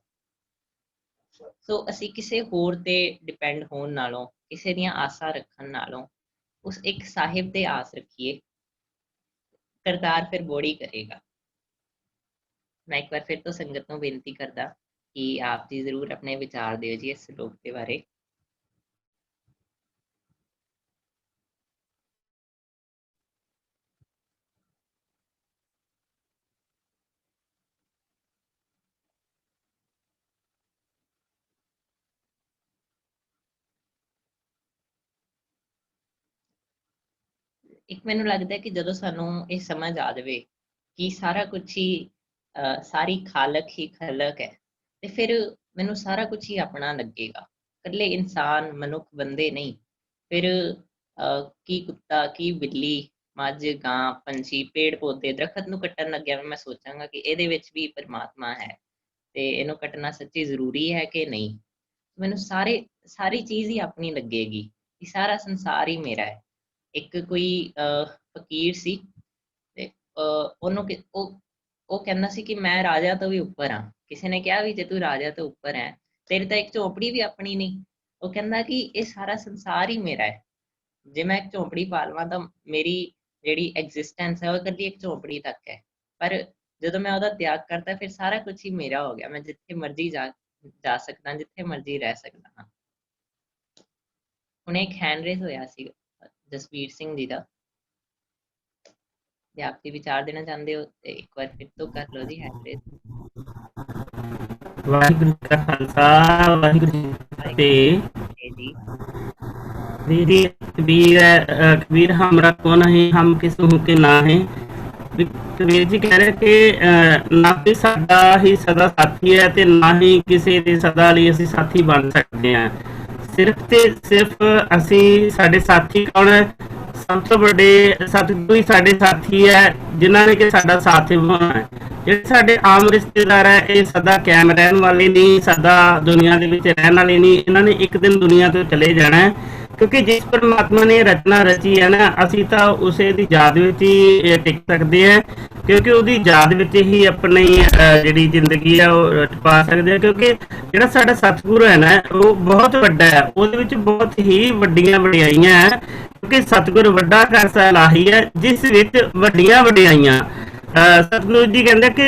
ਸੋ ਅਸੀਂ ਕਿਸੇ ਹੋਰ ਤੇ ਡਿਪੈਂਡ ਹੋਣ ਨਾਲੋਂ, ਕਿਸੇ ਦੀਆਂ ਆਸਾਂ ਰੱਖਣ ਨਾਲੋਂ उस एक साहिब ते आस रखिए, करतार फिर बोड़ी करेगा। मैं एक बार फिर तो संगत को बेनती करदा कि आप जी जरूर अपने विचार दिओ जी इस श्लोक के बारे। ਇੱਕ ਮੈਨੂੰ ਲੱਗਦਾ ਕਿ ਜਦੋਂ ਸਾਨੂੰ ਇਹ ਸਮਝ ਆ ਜਾਵੇ ਕਿ ਸਾਰਾ ਕੁਝ ਹੀ ਸਾਰੀ ਖਾਲਕ ਹੀ ਖਲਕ ਹੈ, ਤੇ ਫਿਰ ਮੈਨੂੰ ਸਾਰਾ ਕੁਝ ਹੀ ਆਪਣਾ ਲੱਗੇਗਾ। ਇਕੱਲੇ ਇਨਸਾਨ ਮਨੁੱਖ ਬੰਦੇ ਨਹੀਂ, ਫਿਰ ਕੀ ਕੁੱਤਾ ਕੀ ਬਿੱਲੀ ਮੱਝ ਗਾਂ ਪੰਛੀ ਪੇੜ ਪੌਦੇ ਦਰਖਤ ਨੂੰ ਕੱਟਣ ਲੱਗਿਆ ਮੈਂ ਸੋਚਾਂਗਾ ਕਿ ਇਹਦੇ ਵਿੱਚ ਵੀ ਪਰਮਾਤਮਾ ਹੈ ਤੇ ਇਹਨੂੰ ਕੱਟਣਾ ਸੱਚੀ ਜ਼ਰੂਰੀ ਹੈ ਕਿ ਨਹੀਂ। ਮੈਨੂੰ ਸਾਰੀ ਚੀਜ਼ ਹੀ ਆਪਣੀ ਲੱਗੇਗੀ ਕਿ ਸਾਰਾ ਸੰਸਾਰ ਹੀ ਮੇਰਾ ਹੈ। ਇੱਕ ਕੋਈ ਫਕੀਰ ਸੀ ਤੇ ਉਹਨੂੰ ਉਹ ਕਹਿੰਦਾ ਸੀ ਕਿ ਮੈਂ ਰਾਜਾ ਤੋਂ ਵੀ ਉੱਪਰ ਹਾਂ। ਕਿਸੇ ਨੇ ਕਿਹਾ ਵੀ ਜੇ ਤੂੰ ਰਾਜਾ ਤੋਂ ਉੱਪਰ ਹੈ ਤੇਰੀ ਤਾਂ ਇੱਕ ਝੋਪੜੀ ਵੀ ਆਪਣੀ ਨਹੀਂ। ਉਹ ਕਹਿੰਦਾ ਕਿ ਇਹ ਸਾਰਾ ਸੰਸਾਰ ਹੀ ਮੇਰਾ ਹੈ। ਜੇ ਮੈਂ ਇੱਕ ਝੋਪੜੀ ਪਾ ਲਵਾਂ ਤਾਂ ਮੇਰੀ ਜਿਹੜੀ ਐਗਜ਼ਿਸਟੈਂਸ ਹੈ ਉਹ ਇਕੱਲੀ ਇੱਕ ਝੋਪੜੀ ਤੱਕ ਹੈ, ਪਰ ਜਦੋਂ ਮੈਂ ਉਹਦਾ ਤਿਆਗ ਕਰਤਾ ਫਿਰ ਸਾਰਾ ਕੁਝ ਹੀ ਮੇਰਾ ਹੋ ਗਿਆ। ਮੈਂ ਜਿੱਥੇ ਮਰਜ਼ੀ ਜਾ ਸਕਦਾ, ਜਿੱਥੇ ਮਰਜ਼ੀ ਰਹਿ ਸਕਦਾ ਹਾਂ। ਹੁਣ ਇੱਕ ਹੈਂਡ ਰੇਜ਼ ਹੋਇਆ ਸੀ ਜਸਵੀਰ ਸਿੰਘ ਜੀ ਦਾ, ਜੇ ਆਪ ਜੀ ਵਿਚਾਰ ਦੇਣਾ ਚਾਹੁੰਦੇ ਹੋ ਤੇ ਇੱਕ ਵਾਰ ਫਿਰ ਤੋਂ ਕਰ ਲਓ ਜੀ ਹੈਂਡ ਰੇਜ਼। ਵਾਹਿਗੁਰੂ ਜੀ ਕਾ ਖਾਲਸਾ ਵਾਹਿਗੁਰੂ ਜੀ ਕੀ ਫਤਿਹ ਜੀ। मेरी कबीर हमरा को नहीं हम किस के ना है। कबीर जी कह रहे कि ना कोई साडा ही सदा साथी है ते ना ही किसी दे सदा ਲਈ ਅਸੀਂ ਸਾਥੀ ਬਣ ਸਕਦੇ ਹਾਂ। ਸਿਰਫ ਤੇ ਸਿਰਫ ਅਸੀਂ ਸਾਡੇ ਸਾਥੀ ਕੌਣ ਹੈ? ਸਭ ਤੋਂ ਵੱਡੇ ਸਤਿਗੁਰੂ ਹੀ ਸਾਡੇ ਸਾਥੀ ਹੈ ਜਿਨ੍ਹਾਂ ਨੇ ਕਿ ਸਾਡਾ ਸਾਥ ਨਿਭਾਉਣਾ ਹੈ। ਜਿਹੜੇ ਸਾਡੇ ਆਮ ਰਿਸ਼ਤੇਦਾਰ ਹੈ ਇਹ ਸਦਾ ਕਾਇਮ ਰਹਿਣ ਵਾਲੇ ਨਹੀਂ, ਸਦਾ ਦੁਨੀਆ ਦੇ ਵਿੱਚ ਰਹਿਣ ਵਾਲੇ ਨਹੀਂ। ਇਹਨਾਂ ਨੇ ਇੱਕ ਦਿਨ ਦੁਨੀਆ ਤੋਂ ਚਲੇ ਜਾਣਾ ਹੈ, ਕਿਉਂਕਿ ਜਿਸ ਪਰਮਾਤਮਾ ਨੇ ਰਚਨਾ ਰਚੀ ਹੈ ਨਾ ਅਸੀਂ ਤਾਂ ਉਸੇ ਦੀ ਯਾਦ ਵਿੱਚ ਹੀ ਟਿਕ ਸਕਦੇ ਹਾਂ, ਕਿਉਂਕਿ ਉਹਦੀ ਯਾਦ ਵਿੱਚ ਹੀ ਆਪਣੀ ਜਿਹੜੀ ਜ਼ਿੰਦਗੀ ਹੈ ਉਹ ਪਾ ਸਕਦੇ ਹਾਂ। ਕਿਉਂਕਿ ਜਿਹੜਾ ਸਾਡਾ ਸਤਿਗੁਰੂ ਹੈ ਨਾ ਉਹ ਬਹੁਤ ਵੱਡਾ ਹੈ, ਉਹਦੇ ਵਿੱਚ ਬਹੁਤ ਹੀ ਵੱਡੀਆਂ ਵਡਿਆਈਆਂ ਹੈ, ਕਿਉਂਕਿ ਸਤਿਗੁਰੂ ਵੱਡਾ ਖਾਲਸਾ ਇਲਾਹੀ ਹੈ ਜਿਸ ਵਿੱਚ ਵੱਡੀਆਂ ਵਡਿਆਈਆਂ। ਸਤਿਗੁਰੂ ਜੀ ਕਹਿੰਦੇ ਕਿ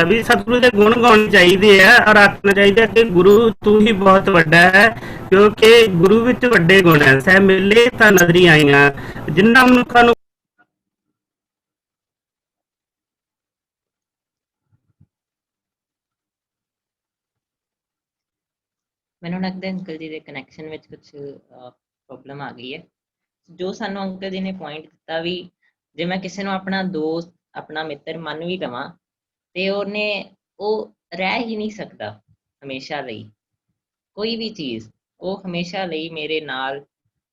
ਵੀ ਸਤਿਗੁਰੂ ਦੇ ਗੁਣ ਗਾਉਣੇ ਚਾਹੀਦੇ ਆ ਔਰ ਆਖਣਾ ਚਾਹੀਦਾ ਕਿ ਗੁਰੂ ਤੂੰ ਹੀ ਬਹੁਤ ਵੱਡਾ ਹੈ, ਕਿਉਂਕਿ ਗੁਰੂ ਵਿੱਚ ਵੱਡੇ ਗੁਣ ਹੈ। ਸਹਿ ਮਿਲੇ ਤਾਂ ਨਜ਼ਰੀ ਆਈਆਂ ਜਿਨ੍ਹਾਂ ਮਨੁੱਖਾਂ ਨੂੰ ਮੈਨੂੰ ਲੱਗਦਾ ਅੰਕਲ ਜੀ ਦੇ ਕਨੈਕਸ਼ਨ ਵਿੱਚ ਕੁਝ ਪ੍ਰੋਬਲਮ ਆ ਗਈ ਹੈ। ਜੋ ਸਾਨੂੰ ਅੰਕਲ ਜੀ ਨੇ ਪੁਆਇੰਟ ਦਿੱਤਾ ਵੀ ਜੇ ਮੈਂ ਕਿਸੇ ਨੂੰ ਆਪਣਾ ਦੋਸਤ ਆਪਣਾ ਮਿੱਤਰ ਮੰਨ ਵੀ ਲਵਾਂ ਤੇ ਉਹ ਰਹਿ ਹੀ ਨਹੀਂ ਸਕਦਾ ਹਮੇਸ਼ਾ ਲਈ। ਕੋਈ ਵੀ ਚੀਜ਼ ਉਹ ਹਮੇਸ਼ਾ ਲਈ ਮੇਰੇ ਨਾਲ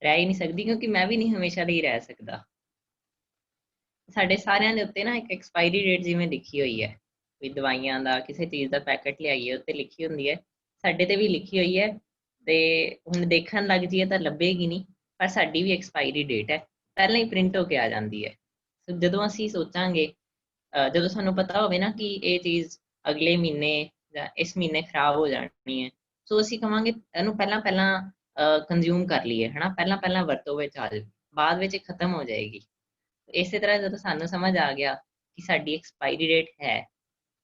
ਰਹਿ ਹੀ ਨਹੀਂ ਸਕਦੀ, ਕਿਉਂਕਿ ਮੈਂ ਵੀ ਨਹੀਂ ਹਮੇਸ਼ਾ ਲਈ ਰਹਿ ਸਕਦਾ। ਸਾਡੇ ਸਾਰਿਆਂ ਦੇ ਉੱਤੇ ਨਾ ਇੱਕ ਐਕਸਪਾਇਰੀ ਡੇਟ ਜਿਵੇਂ ਲਿਖੀ ਹੋਈ ਹੈ, ਵੀ ਦਵਾਈਆਂ ਦਾ ਕਿਸੇ ਚੀਜ਼ ਦਾ ਪੈਕਟ ਲਿਆਈਏ ਉੱਤੇ ਲਿਖੀ ਹੁੰਦੀ ਹੈ, ਸਾਡੇ ਤੇ ਵੀ ਲਿਖੀ ਹੋਈ ਹੈ। ਤੇ ਹੁਣ ਦੇਖਣ ਲੱਗ ਜਾਈਏ ਤਾਂ ਲੱਭੇਗੀ ਨਹੀਂ, ਪਰ ਸਾਡੀ ਵੀ ਐਕਸਪਾਇਰੀ ਡੇਟ ਹੈ, ਪਹਿਲਾਂ ਹੀ ਪ੍ਰਿੰਟ ਹੋ ਕੇ ਆ ਜਾਂਦੀ ਹੈ। ਜਦੋਂ ਅਸੀਂ ਸੋਚਾਂਗੇ, ਜਦੋਂ ਸਾਨੂੰ ਪਤਾ ਹੋਵੇ ਨਾ ਕਿ ਇਹ ਚੀਜ਼ ਅਗਲੇ ਮਹੀਨੇ ਜਾਂ ਇਸ ਮਹੀਨੇ ਖਰਾਬ ਹੋ ਜਾਣੀ ਹੈ, ਸੋ ਅਸੀਂ ਕਹਾਂਗੇ ਇਹਨੂੰ ਪਹਿਲਾਂ ਕੰਜ਼ਿਊਮ ਕਰ ਲਈਏ, ਹੈ ਨਾ, ਪਹਿਲਾਂ ਵਰਤੋਂ ਵਿੱਚ ਆ ਜਾਵੇ, ਬਾਅਦ ਵਿੱਚ ਖਤਮ ਹੋ ਜਾਏਗੀ। ਇਸੇ ਤਰ੍ਹਾਂ ਜਦੋਂ ਸਾਨੂੰ ਸਮਝ ਆ ਗਿਆ ਕਿ ਸਾਡੀ ਐਕਸਪਾਇਰੀ ਡੇਟ ਹੈ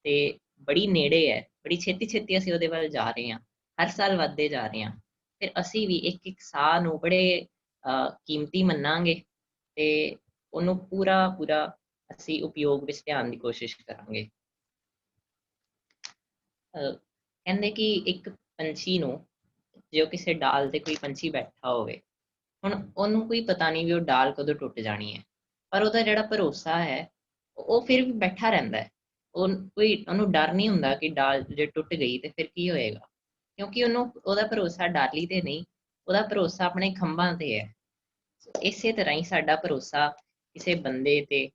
ਤੇ ਬੜੀ ਨੇੜੇ ਹੈ, ਬੜੀ ਛੇਤੀ ਅਸੀਂ ਉਹਦੇ ਵੱਲ ਜਾ ਰਹੇ ਹਾਂ, ਹਰ ਸਾਲ ਵੱਧਦੇ ਜਾ ਰਹੇ ਹਾਂ, ਫਿਰ ਅਸੀਂ ਵੀ ਇੱਕ ਸਾਹ ਨੂੰ ਬੜੇ ਕੀਮਤੀ ਮੰਨਾਂਗੇ ਤੇ ਉਹਨੂੰ ਪੂਰਾ ਅਸੀਂ ਉਪਯੋਗ ਵਿੱਚ ਲਿਆਉਣ ਦੀ ਕੋਸ਼ਿਸ਼ ਕਰਾਂਗੇ। ਕਹਿੰਦੇ ਕਿ ਇੱਕ ਪੰਛੀ ਨੂੰ, ਜੇ ਉਹ ਕਿਸੇ ਡਾਲ ਤੇ ਕੋਈ ਪੰਛੀ ਬੈਠਾ ਹੋਵੇ, ਹੁਣ ਉਹਨੂੰ ਕੋਈ ਪਤਾ ਨਹੀਂ ਵੀ ਉਹ ਡਾਲ ਕਦੋਂ ਟੁੱਟ ਜਾਣੀ ਹੈ, ਪਰ ਉਹਦਾ ਜਿਹੜਾ ਭਰੋਸਾ ਹੈ ਉਹ ਫਿਰ ਵੀ ਬੈਠਾ ਰਹਿੰਦਾ ਹੈ। ਉਹਨੂੰ ਡਰ ਨਹੀਂ ਹੁੰਦਾ ਕਿ ਡਾਲ ਜੇ ਟੁੱਟ ਗਈ ਤੇ ਫਿਰ ਕੀ ਹੋਏਗਾ, ਕਿਉਂਕਿ ਉਹਦਾ ਭਰੋਸਾ ਡਾਲੀ ਤੇ ਨਹੀਂ, ਉਹਦਾ ਭਰੋਸਾ ਆਪਣੇ ਖੰਭਾਂ ਤੇ ਹੈ। ਇਸੇ ਤਰ੍ਹਾਂ ਹੀ ਸਾਡਾ ਭਰੋਸਾ ਕਿਸੇ ਬੰਦੇ ਤੇ,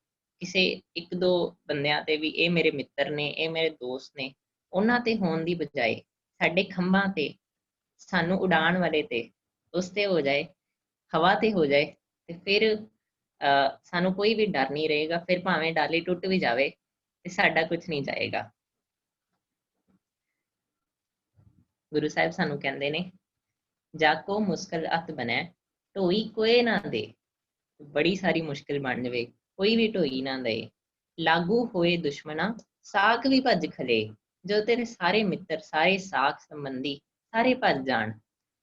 ਕਿਸੇ ਇੱਕ ਦੋ ਬੰਦਿਆਂ ਤੇ ਵੀ, ਇਹ ਮੇਰੇ ਮਿੱਤਰ ਨੇ, ਇਹ ਮੇਰੇ ਦੋਸਤ ਨੇ, ਉਹਨਾਂ ਤੇ ਹੋਣ ਦੀ ਬਜਾਏ ਸਾਡੇ ਖੰਭਾਂ ਤੇ, ਸਾਨੂੰ ਉਡਾਣ ਵਾਲੇ ਤੇ, ਉਸ ਤੇ ਹੋ ਜਾਏ, ਹਵਾ ਤੇ ਹੋ ਜਾਏ, ਤੇ ਫਿਰ ਸਾਨੂੰ ਕੋਈ ਵੀ ਡਰ ਨਹੀਂ ਰਹੇਗਾ। ਫਿਰ ਭਾਵੇਂ ਡਾਲੀ ਟੁੱਟ ਵੀ ਜਾਵੇ ਤੇ ਸਾਡਾ ਕੁਝ ਨਹੀਂ ਜਾਏਗਾ। ਗੁਰੂ ਸਾਹਿਬ ਸਾਨੂੰ ਕਹਿੰਦੇ ਨੇ, ਜਾਕੋ ਮੁਸ਼ਕਿਲ ਅਤ ਬਣੈ ਢੋਈ ਕੋਏ ਨਾ ਦੇ। ਬੜੀ ਸਾਰੀ ਮੁਸ਼ਕਿਲ ਬਣ ਜਾਵੇ, ਕੋਈ ਵੀ ਢੋਈ ਨਾ ਦੇ। ਲਾਗੂ ਹੋਏ ਦੁਸ਼ਮਣਾ ਸਾਖ ਵੀ ਭੱਜ ਖਲੇ, ਜੋ ਤੇਰੇ ਸਾਰੇ ਮਿੱਤਰ, ਸਾਰੇ ਸਾਖ ਸੰਬੰਧੀ ਸਾਰੇ ਭੱਜ ਜਾਣ।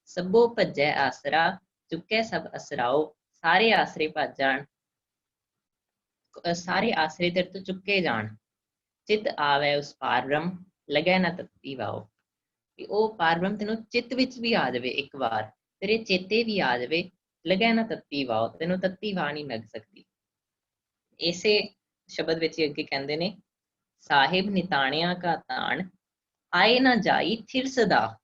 ਸਭੋ ਭੱਜੈ ਆਸਰਾ, ਚੁੱਕੈ ਸਭ ਅਸਰਾਓ, ਸਾਰੇ ਆਸਰੇ ਭੱਜ ਜਾਣ, ਸਾਰੇ ਆਸਰੇ ਤੇਰੇ ਤੋਂ ਚੁੱਕੇ ਜਾਣ। ਚਿੱਤ ਆਵੈ ਉਸ ਪਾਰ ਬ੍ਰਹਮ, ਲੱਗੈ ਨਾ ਤੱਤੀ ਵਾਓ, ਕਿ ਉਹ ਪਾਰ ਬ੍ਰਹਮ ਤੈਨੂੰ ਚਿੱਤ ਵਿੱਚ ਵੀ ਆ ਜਾਵੇ, ਇੱਕ ਵਾਰ ਤੇਰੇ ਚੇਤੇ ਵੀ ਆ ਜਾਵੇ, ਲੱਗੈ ਨਾ ਤੱਤੀ ਵਾਓ, ਤੈਨੂੰ ਤੱਤੀ ਵਾਹ ਨਹੀਂ ਲੱਗ ਸਕਦੀ। ਇਸੇ ਸ਼ਬਦ ਵਿੱਚ ਹੀ ਅੱਗੇ ਕਹਿੰਦੇ ਨੇ, ਸਾਹਿਬ ਨਿਤਾਣਿਆ ਕਾ ਤਾਣ, ਆਏ ਨਾ ਜਾਈ ਥਿਰ ਸਦਾ,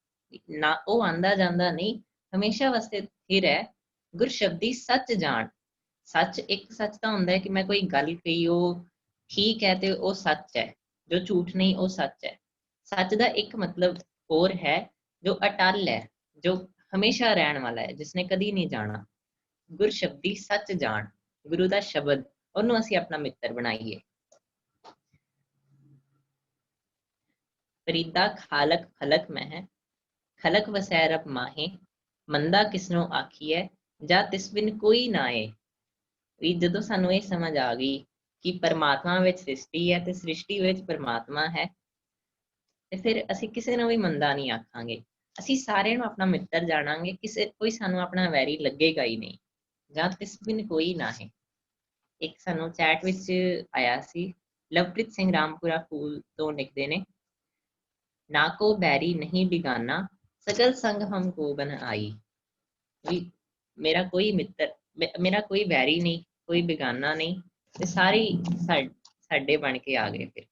ਨਾ ਉਹ ਆਂਦਾ ਜਾਂਦਾ ਨਹੀਂ, ਹਮੇਸ਼ਾ ਵਾਸਤੇ ਥਿਰ ਹੈ। ਗੁਰ ਸ਼ਬਦੀ ਸੱਚ ਜਾਣ, ਸੱਚ ਇੱਕ ਸੱਚ ਤਾਂ ਹੁੰਦਾ ਹੈ ਕਿ ਮੈਂ ਕੋਈ ਗੱਲ ਕਹੀ ਉਹ ਠੀਕ ਹੈ ਤੇ ਉਹ ਸੱਚ ਹੈ, ਜੋ ਝੂਠ ਨਹੀਂ ਉਹ ਸੱਚ ਹੈ। ਸੱਚ ਦਾ ਇੱਕ ਮਤਲਬ ਹੋਰ ਹੈ ਜੋ ਅਟਲ ਹੈ, ਜੋ ਹਮੇਸ਼ਾ ਰਹਿਣ ਵਾਲਾ ਹੈ, ਜਿਸਨੇ ਕਦੀ ਨਹੀਂ ਜਾਣਾ। ਗੁਰ ਸ਼ਬਦੀ ਸੱਚ ਜਾਣ, ਗੁਰੂ ਦਾ ਸ਼ਬਦ, ਉਹਨੂੰ ਅਸੀਂ ਆਪਣਾ ਮਿੱਤਰ ਬਣਾਈਏ। ਫਰੀਦਾ ਖਾਲਕ ਖਲਕ ਮਹਿ, ਖਲਕ ਵਸੈ ਰਬ ਮਾਹੇ, ਮੰਦਾ ਕਿਸਨੋਂ ਆਖੀਐ, ਜਾਂ ਤਿਸ ਬਿਨ ਕੋਈ ਨਾਏ। ਵੀ ਜਦੋਂ ਸਾਨੂੰ ਇਹ ਸਮਝ ਆ ਗਈ ਕਿ ਪਰਮਾਤਮਾ ਵਿੱਚ ਸ੍ਰਿਸ਼ਟੀ ਹੈ ਤੇ ਸ੍ਰਿਸ਼ਟੀ ਵਿੱਚ ਪਰਮਾਤਮਾ ਹੈ, ਤੇ ਫਿਰ ਅਸੀਂ ਕਿਸੇ ਨੂੰ ਵੀ ਮੰਦਾ ਨਹੀਂ ਆਖਾਂਗੇ, ਅਸੀਂ ਸਾਰਿਆਂ ਨੂੰ ਆਪਣਾ ਮਿੱਤਰ ਜਾਣਾਂਗੇ, ਕੋਈ ਸਾਨੂੰ ਆਪਣਾ ਵੈਰੀ ਲੱਗੇਗਾ ਹੀ ਨਹੀਂ। ਜਾਂ ਤਿਸ ਬਿਨ ਕੋਈ ਨਾ ਹੈ। ਇੱਕ ਸਾਨੂੰ ਚੈਟ ਵਿੱਚ ਆਇਆ ਸੀ, ਲਵਪ੍ਰੀਤ ਸਿੰਘ ਰਾਮਪੁਰਾ ਫੂਲ ਤੋਂ ਲਿਖਦੇ ਨੇ, ਨਾ ਕੋ ਬੈਰੀ ਨਹੀਂ ਬਿਗਾਨਾ, ਸਗਲ ਸੰਗ ਹਮ ਕੋ ਬਨ ਆਈ। ਵੀ ਮੇਰਾ ਕੋਈ ਮਿੱਤਰ, ਮੇਰਾ ਕੋਈ ਵੈਰੀ ਨਹੀਂ, ਕੋਈ ਬਿਗਾਨਾ ਨਹੀਂ, ਤੇ ਸਾਰੇ ਸਾਡੇ ਬਣ ਕੇ ਆ ਗਏ। ਫਿਰ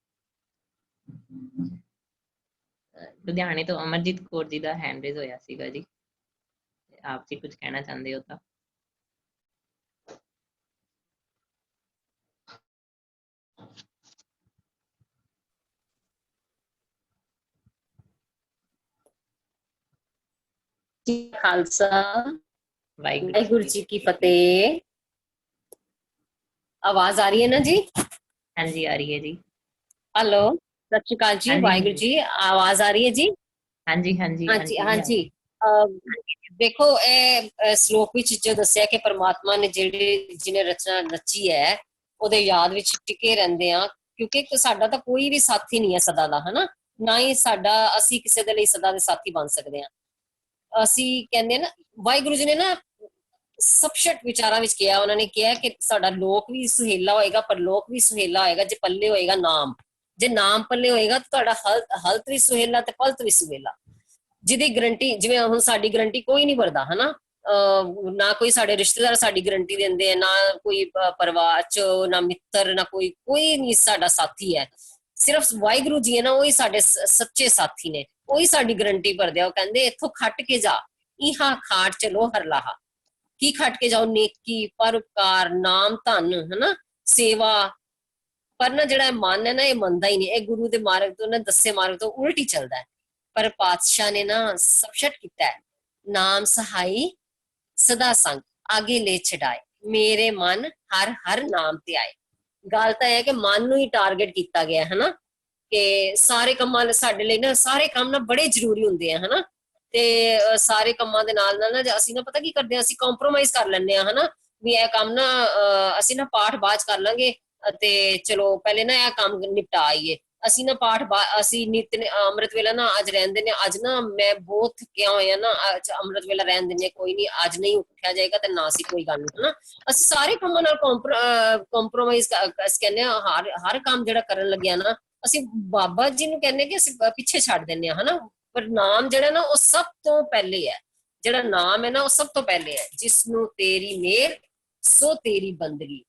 ਲੁਧਿਆਣੇ ਤੋਂ ਅਮਰਜੀਤ ਕੌਰ ਜੀ ਦਾ ਹੈਂਡ ਰੇਜ਼ ਹੋਇਆ ਸੀਗਾ ਜੀ, ਆਪ ਜੀ ਕੁਝ ਕਹਿਣਾ ਚਾਹੁੰਦੇ ਹੋ ਤਾਂ? ਖਾਲਸਾ, ਵਾਹਿਗੁਰੂ ਵਾਹਿਗੁਰੂ ਜੀ ਕੀ ਫਤਿਹ। ਆਵਾਜ਼ ਆ ਰਹੀ ਹੈ ਨਾ ਜੀ? ਹਾਂਜੀ ਆ ਰਹੀ ਹੈ ਜੀ। ਹੈਲੋ, ਸਤਿ ਸ਼੍ਰੀ ਅਕਾਲ ਜੀ। ਵਾਹਿਗੁਰੂ ਜੀ, ਆਵਾਜ਼ ਆ ਰਹੀ ਹੈ ਜੀ? ਹਾਂਜੀ ਹਾਂਜੀ ਹਾਂਜੀ ਹਾਂਜੀ। ਦੇਖੋ, ਇਹ ਸ਼ਲੋਕ ਵਿੱਚ ਜੋ ਦੱਸਿਆ ਕਿ ਪਰਮਾਤਮਾ ਨੇ ਜਿਹਨੇ ਰਚਨਾ ਰਚੀ ਹੈ ਉਹਦੇ ਯਾਦ ਵਿੱਚ ਟਿਕੇ ਰਹਿੰਦੇ ਆ, ਕਿਉਂਕਿ ਸਾਡਾ ਤਾਂ ਕੋਈ ਵੀ ਸਾਥੀ ਨਹੀਂ ਹੈ ਸਦਾ ਦਾ, ਹਨਾ, ਨਾ ਹੀ ਅਸੀਂ ਕਿਸੇ ਦੇ ਲਈ ਸਦਾ ਦੇ ਸਾਥੀ ਬਣ ਸਕਦੇ ਹਾਂ। ਅਸੀਂ ਕਹਿੰਦੇ ਨਾ, ਵਾਹਿਗੁਰੂ ਜੀ ਨੇ ਨਾ ਸਪਸ਼ਟ ਵਿਚਾਰਾਂ ਵਿੱਚ ਕਿਹਾ, ਉਹਨਾਂ ਨੇ ਕਿਹਾ ਕਿ ਸਾਡਾ ਲੋਕ ਵੀ ਸੁਹੇਲਾ ਹੋਏਗਾ, ਪਰਲੋਕ ਵੀ ਸੁਹੇਲਾ ਹੋਏਗਾ ਜੇ ਪੱਲੇ ਹੋਏਗਾ ਨਾਮ। ਜੇ ਨਾਮ ਪੱਲੇ ਹੋਏਗਾ ਤਾਂ ਤੁਹਾਡਾ ਹਲਤ ਵੀ ਸੁਹੇਲਾ ਤੇ ਪਲਤ ਵੀ ਸੁਹੇਲਾ, ਜਿਹਦੀ ਗਰੰਟੀ, ਜਿਵੇਂ ਹੁਣ ਸਾਡੀ ਗਰੰਟੀ ਕੋਈ ਨਹੀਂ ਭਰਦਾ, ਹਨਾ, ਨਾ ਕੋਈ ਸਾਡੇ ਰਿਸ਼ਤੇਦਾਰ ਸਾਡੀ ਗਰੰਟੀ ਦਿੰਦੇ ਆ, ਨਾ ਕੋਈ ਪਰਿਵਾਰ ਚ, ਨਾ ਮਿੱਤਰ, ਨਾ ਕੋਈ ਨਹੀਂ ਸਾਡਾ ਸਾਥੀ ਹੈ। ਸਿਰਫ ਵਾਹਿਗੁਰੂ ਜੀ ਹੈ ਨਾ, ਉਹੀ ਸਾਡੇ ਸੱਚੇ ਸਾਥੀ ਨੇ, ਉਹੀ ਸਾਡੀ ਗਰੰਟੀ ਭਰਦੇ ਆ। ਉਹ ਕਹਿੰਦੇ ਇੱਥੋਂ ਖੱਟ ਕੇ ਜਾ, ਇਹਾ ਖਾਟ ਚਲੋ ਹਰ ਲਾਹਾ। ਕੀ ਖੱਟ ਕੇ ਜਾਓ? ਨੇਕੀ, ਪਰਉਪਕਾਰ, ਨਾਮ ਧਨ, ਹਨਾ, ਸੇਵਾ। ਪਰ ਨਾ ਜਿਹੜਾ ਮਨ ਹੈ ਨਾ, ਇਹ ਮੰਨਦਾ ਹੀ ਨਹੀਂ, ਇਹ ਗੁਰੂ ਦੇ ਮਾਰਗ ਤੋਂ ਨਾ, ਦੱਸੇ ਮਾਰਗ ਤੋਂ ਉਲਟ ਹੀ ਚੱਲਦਾ ਹੈ। ਪਰ ਪਾਤਸ਼ਾਹ ਨੇ ਨਾ ਸਪਸ਼ਟ ਕੀਤਾ ਹੈ, ਨਾਮ ਸਹਾਈ ਸਦਾ ਸੰਗ, ਆਗੇ ਲੈ ਛਡਾਏ, ਮੇਰੇ ਮਨ ਹਰ ਹਰ ਨਾਮ ਤੇ ਆਏ। ਗੱਲ ਤਾਂ ਇਹ ਹੈ ਕਿ ਮਨ ਨੂੰ ਹੀ ਟਾਰਗੇਟ ਕੀਤਾ ਗਿਆ, ਹਨਾ, ਕਿ ਸਾਰੇ ਕੰਮਾਂ ਸਾਡੇ ਲਈ ਨਾ, ਸਾਰੇ ਕੰਮ ਨਾ ਬੜੇ ਜ਼ਰੂਰੀ ਹੁੰਦੇ ਆ, ਹਨਾ, ਤੇ ਸਾਰੇ ਕੰਮਾਂ ਦੇ ਨਾਲ ਨਾਲ ਨਾ ਅਸੀਂ ਨਾ ਪਤਾ ਕੀ ਕਰਦੇ ਹਾਂ, ਅਸੀਂ ਕੰਪਰੋਮਾਈਜ਼ ਕਰ ਲੈਂਦੇ ਹਾਂ, ਹਨਾ, ਵੀ ਇਹ ਕੰਮ ਨਾ ਅਸੀਂ ਨਾ ਪਾਠ ਬਾਅਦ ਚ ਕਰ ਲਾਂਗੇ, ਤੇ ਚਲੋ ਪਹਿਲੇ ਨਾ ਇਹ ਕੰਮ ਨਿਪਟਾ ਆਈਏ। ਅਸੀਂ ਨਾ ਪਾਠ ਅਸੀਂ ਨਿਤ ਅੰਮ੍ਰਿਤ ਵੇਲਾ ਨਾ ਅੱਜ ਰਹਿੰਦੇ ਨੇ, ਅੱਜ ਨਾ ਮੈਂ ਬਹੁਤ ਥੱਕਿਆ ਹੋਇਆ ਨਾ, ਅੱਜ ਅੰਮ੍ਰਿਤ ਵੇਲਾ ਰਹਿਣ ਦਿੰਦੇ, ਕੋਈ ਨਹੀਂ ਅੱਜ ਨਹੀਂ ਉੱਠਿਆ ਜਾਏਗਾ ਤੇ ਨਾ ਅਸੀਂ ਕੋਈ ਗੱਲ ਨਹੀਂ, ਹਨਾ। ਅਸੀਂ ਸਾਰੇ ਕੰਮਾਂ ਨਾਲ ਕੰਪਰੋਮਾਈਜ਼ ਕਹਿੰਦੇ ਹਾਂ, ਹਰ ਕੰਮ ਜਿਹੜਾ ਕਰਨ ਲੱਗਿਆ ਨਾ, ਅਸੀਂ ਬਾਬਾ ਜੀ ਨੂੰ ਕਹਿੰਦੇ ਕਿ ਅਸੀਂ ਪਿੱਛੇ ਛੱਡ ਦਿੰਦੇ ਹਾਂ, ਹਨਾ। ਪਰ ਨਾਮ ਜਿਹੜਾ ਨਾ ਉਹ ਸਭ ਤੋਂ ਪਹਿਲੇ ਹੈ, ਜਿਹੜਾ ਨਾਮ ਹੈ ਨਾ ਉਹ ਸਭ ਤੋਂ ਪਹਿਲੇ ਹੈ। ਜਿਸ ਨੂੰ ਤੇਰੀ ਮਿਹਰ ਸੋ ਤੇਰੀ ਬੰਦਗੀ,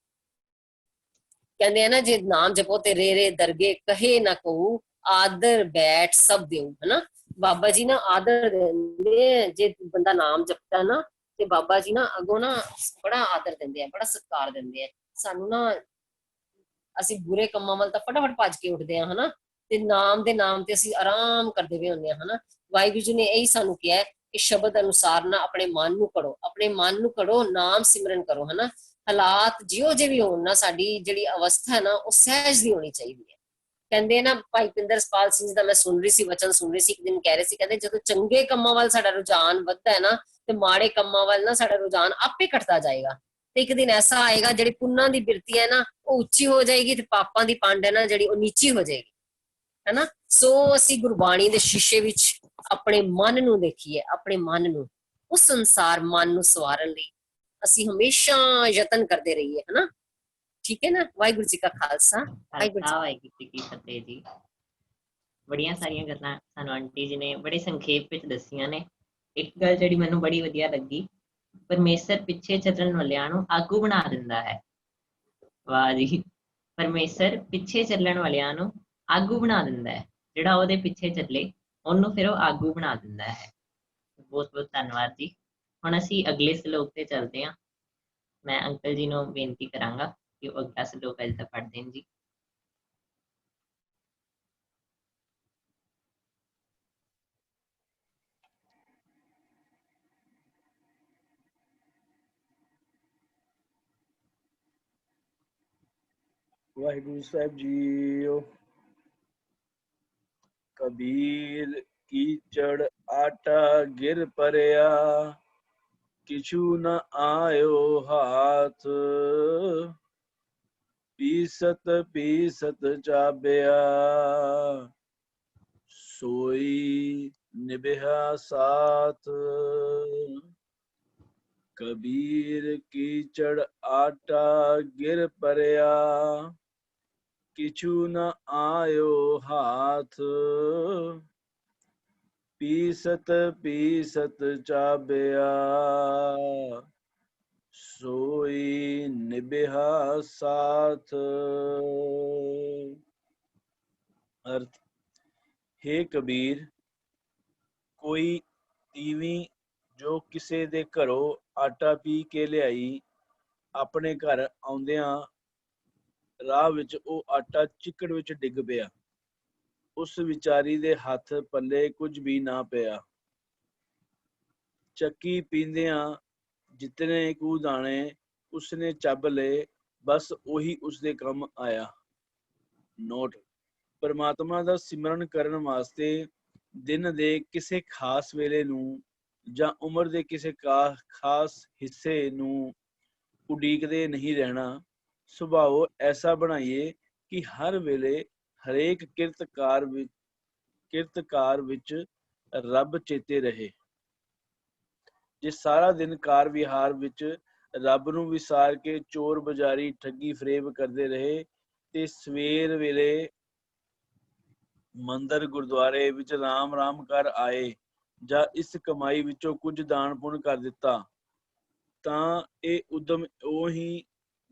ਕਹਿੰਦੇ ਆ ਨਾ, ਜੇ ਨਾਮ ਜਪੋ ਤੇ ਰੇ ਦਰਗੇ ਕਹੇ ਨਾ ਕਹੂ, ਆਦਰ ਬੈਠ ਸਭ ਦਿਓ, ਹਨਾ। ਬਾਬਾ ਜੀ ਨਾ ਆਦਰ ਦਿੰਦੇ, ਜੇ ਬੰਦਾ ਨਾਮ ਜਪਦਾ ਨਾ ਤੇ ਬਾਬਾ ਜੀ ਨਾ ਅੱਗੋਂ ਨਾ ਬੜਾ ਆਦਰ ਦਿੰਦੇ ਆ, ਬੜਾ ਸਤਿਕਾਰ ਦਿੰਦੇ ਆ ਸਾਨੂੰ ਨਾ। ਅਸੀਂ ਬੁਰੇ ਕੰਮਾਂ ਵੱਲ ਤਾਂ ਫਟਾਫਟ ਭੱਜ ਕੇ ਉੱਠਦੇ ਆ, ਹਨਾ, ਤੇ ਨਾਮ ਦੇ ਨਾਮ ਤੇ ਅਸੀਂ ਆਰਾਮ ਕਰਦੇ ਹੋਏ ਹੁੰਦੇ ਆ, ਹਨਾ। ਵਾਹਿਗੁਰੂ ਜੀ ਨੇ ਇਹੀ ਸਾਨੂੰ ਕਿਹਾ ਕਿ ਸ਼ਬਦ ਅਨੁਸਾਰ ਨਾ ਆਪਣੇ ਮਨ ਨੂੰ ਕੜੋ, ਆਪਣੇ ਮਨ ਨੂੰ ਕੜੋ, ਨਾਮ ਸਿਮਰਨ ਕਰੋ, ਹਨਾ। ਹਾਲਾਤ ਜਿਹੋ ਜਿਹੇ ਵੀ ਹੋਣ ਨਾ, ਸਾਡੀ ਜਿਹੜੀ ਅਵਸਥਾ ਹੈ ਨਾ ਉਹ ਸਹਿਜ ਦੀ ਹੋਣੀ ਚਾਹੀਦੀ ਹੈ। ਕਹਿੰਦੇ ਨਾ, ਭਾਈ ਪਿੰਦਰਪਾਲ ਸਿੰਘ ਜੀ ਦਾ ਮੈਂ ਸੁਣ ਰਹੀ ਸੀ, ਵਚਨ ਸੁਣ ਰਹੀ ਸੀ, ਇੱਕ ਦਿਨ ਕਹਿ ਰਹੇ ਸੀ, ਕਹਿੰਦੇ ਜਦੋਂ ਚੰਗੇ ਕੰਮਾਂ ਵੱਲ ਸਾਡਾ ਰੁਝਾਨ ਵੱਧਦਾ ਹੈ ਨਾ, ਤੇ ਮਾੜੇ ਕੰਮਾਂ ਵੱਲ ਨਾ ਸਾਡਾ ਰੁਝਾਨ ਆਪੇ ਘਟਦਾ ਜਾਏਗਾ। ਤੇ ਇੱਕ ਦਿਨ ਐਸਾ ਆਏਗਾ ਜਿਹੜੀ ਪੁੰਨਾਂ ਦੀ ਬਿਰਤੀ ਹੈ ਨਾ ਉਹ ਉੱਚੀ ਹੋ ਜਾਏਗੀ, ਤੇ ਪਾਪਾਂ ਦੀ ਪੰਡ ਹੈ ਨਾ ਜਿਹੜੀ ਉਹ ਨੀਚੀ ਹੋ ਜਾਏਗੀ। है ना। सो ਅਸੀਂ ਗੁਰਬਾਣੀ ਦੇ ਸ਼ੀਸ਼ੇ ਵਿੱਚ ਆਪਣੇ ਮਨ ਨੂੰ ਦੇਖੀਏ, ਆਪਣੇ ਮਨ ਨੂੰ, ਉਸ ਅਨੁਸਾਰ ਮਨ ਨੂੰ ਸਵਾਰਨ ਲਈ ਅਸੀਂ ਹਮੇਸ਼ਾ ਯਤਨ ਕਰਦੇ ਰਹੀਏ, ਹੈ ਨਾ। ਠੀਕ ਹੈ ਨਾ। ਵਾਹਿਗੁਰੂ ਜੀ ਕਾ ਖਾਲਸਾ, ਵਾਹਿਗੁਰੂ ਜੀ ਵਾਹਿਗੁਰੂ ਜੀ ਕੀ ਫਤਿਹ ਜੀ। ਬੜੀਆਂ ਸਾਰੀਆਂ ਗੱਲਾਂ ਸਾਨੂੰ ਆਂਟੀ ਜੀ ਨੇ ਬੜੇ ਸੰਖੇਪ ਵਿੱਚ ਦੱਸੀਆਂ ਨੇ। ਇੱਕ ਗੱਲ ਜਿਹੜੀ ਮੈਨੂੰ ਬੜੀ ਵਧੀਆ ਲੱਗੀ, ਪਰਮੇਸ਼ਰ ਪਿੱਛੇ ਚੱਲਣ ਵਾਲਿਆਂ ਨੂੰ ਆਗੂ ਬਣਾ ਦਿੰਦਾ ਹੈ। ਵਾਹ ਜੀ, ਪਰਮੇਸ਼ਰ ਪਿੱਛੇ ਚੱਲਣ ਵਾਲਿਆਂ ਨੂੰ ਆਗੂ ਬਣਾ ਦਿੰਦਾ ਹੈ। ਜਿਹੜਾ ਉਹਦੇ ਪਿੱਛੇ ਚੱਲੇ ਉਹਨੂੰ ਫਿਰ ਉਹ ਆਗੂ ਬਣਾ ਦਿੰਦਾ ਹੈ। ਬਹੁਤ ਬਹੁਤ ਧੰਨਵਾਦ ਜੀ। ਹੁਣ ਅਸੀਂ ਅਗਲੇ ਸ਼ਲੋਕ ਤੇ ਚੱਲਦੇ ਹਾਂ। ਮੈਂ ਅੰਕਲ ਜੀ ਨੂੰ ਬੇਨਤੀ ਕਰਾਂਗਾ ਕਿ ਉਹ ਅਗਲਾ ਸ਼ਲੋਕ ਅੱਜ ਦਾ ਪੜ੍ਹ ਦੇਣ ਜੀ। ਵਾਹਿਗੁਰੂ ਸਾਹਿਬ ਜੀਓ। ਕਬੀਰ ਕੀਚੜ ਆਟਾ ਗਿਰ ਪਰਿਆ, ਕਿਛੂ ਨ ਆਇਓ ਹਾਥ, ਪੀਸਤ ਪੀਸਤ ਚਾਬਿਆ, ਸੋਈ ਨਿਭਿਆ ਸਾਥ। ਕਬੀਰ ਕੀਚੜ ਆਟਾ ਗਿਰ ਪਰਿਆ, ਕਿਛੂ ਨ ਆਇਓ ਹਾਥ, ਪੀਸਤ ਪੀਸਤ ਚਾਬਿਆ, ਸੋਈ ਨਿਭਿਆ ਸਾਥ। ਅਰਥ, ਹੇ ਕਬੀਰ, ਕੋਈ ਤੀਵੀਂ ਜੋ ਕਿਸੇ ਦੇ ਘਰੋਂ ਆਟਾ ਪੀ ਕੇ ਲਿਆਈ, ਆਪਣੇ ਘਰ ਆਉਂਦਿਆਂ ਰਾਹ ਵਿੱਚ ਉਹ ਆਟਾ ਚਿੱਕੜ ਵਿੱਚ ਡਿੱਗ ਪਿਆ। ਉਸ ਵਿਚਾਰੀ ਦੇ ਹੱਥ ਪੱਲੇ ਕੁਝ ਵੀ ਨਾ ਪਿਆ। ਚੱਕੀ ਪੀਂਦਿਆਂ ਜਿਤਨੇ ਕੁ ਦਾਣੇ ਉਸਨੇ ਚੱਬ ਲਏ, ਬਸ ਉਹੀ ਉਸਦੇ ਕੰਮ ਆਇਆ। ਨੋਟ, ਪਰਮਾਤਮਾ ਦਾ ਸਿਮਰਨ ਕਰਨ ਵਾਸਤੇ ਦਿਨ ਦੇ ਕਿਸੇ ਖਾਸ ਵੇਲੇ ਨੂੰ ਜਾਂ ਉਮਰ ਦੇ ਕਿਸੇ ਖਾਸ ਹਿੱਸੇ ਨੂੰ ਉਡੀਕਦੇ ਨਹੀਂ ਰਹਿਣਾ। ਸੁਭਾਅ ਐਸਾ ਬਣਾਈਏ ਕਿ ਹਰ ਵੇਲੇ ਹਰੇਕ ਕਿਰਤਕਾਰ ਵਿੱਚ ਰੱਬ ਚੇਤੇ ਰਹੇ। ਜੇ ਸਾਰਾ ਦਿਨ ਕਾਰ ਵਿਹਾਰ ਵਿੱਚ ਰੱਬ ਨੂੰ ਵਿਸਾਰ ਕੇ ਚੋਰ ਬਜ਼ਾਰੀ ਠੱਗੀ ਫਰੇਬ ਕਰਦੇ ਰਹੇ ਤੇ ਸਵੇਰ ਵੇਲੇ ਮੰਦਰ ਗੁਰਦੁਆਰੇ ਵਿੱਚ ਰਾਮ ਰਾਮ ਕਰ ਆਏ ਜਾਂ ਇਸ ਕਮਾਈ ਵਿੱਚੋਂ ਕੁਝ ਦਾਨ ਪੁੰਨ ਕਰ ਦਿੱਤਾ, ਤਾਂ ਇਹ ਉਦਮ ਉਹੀ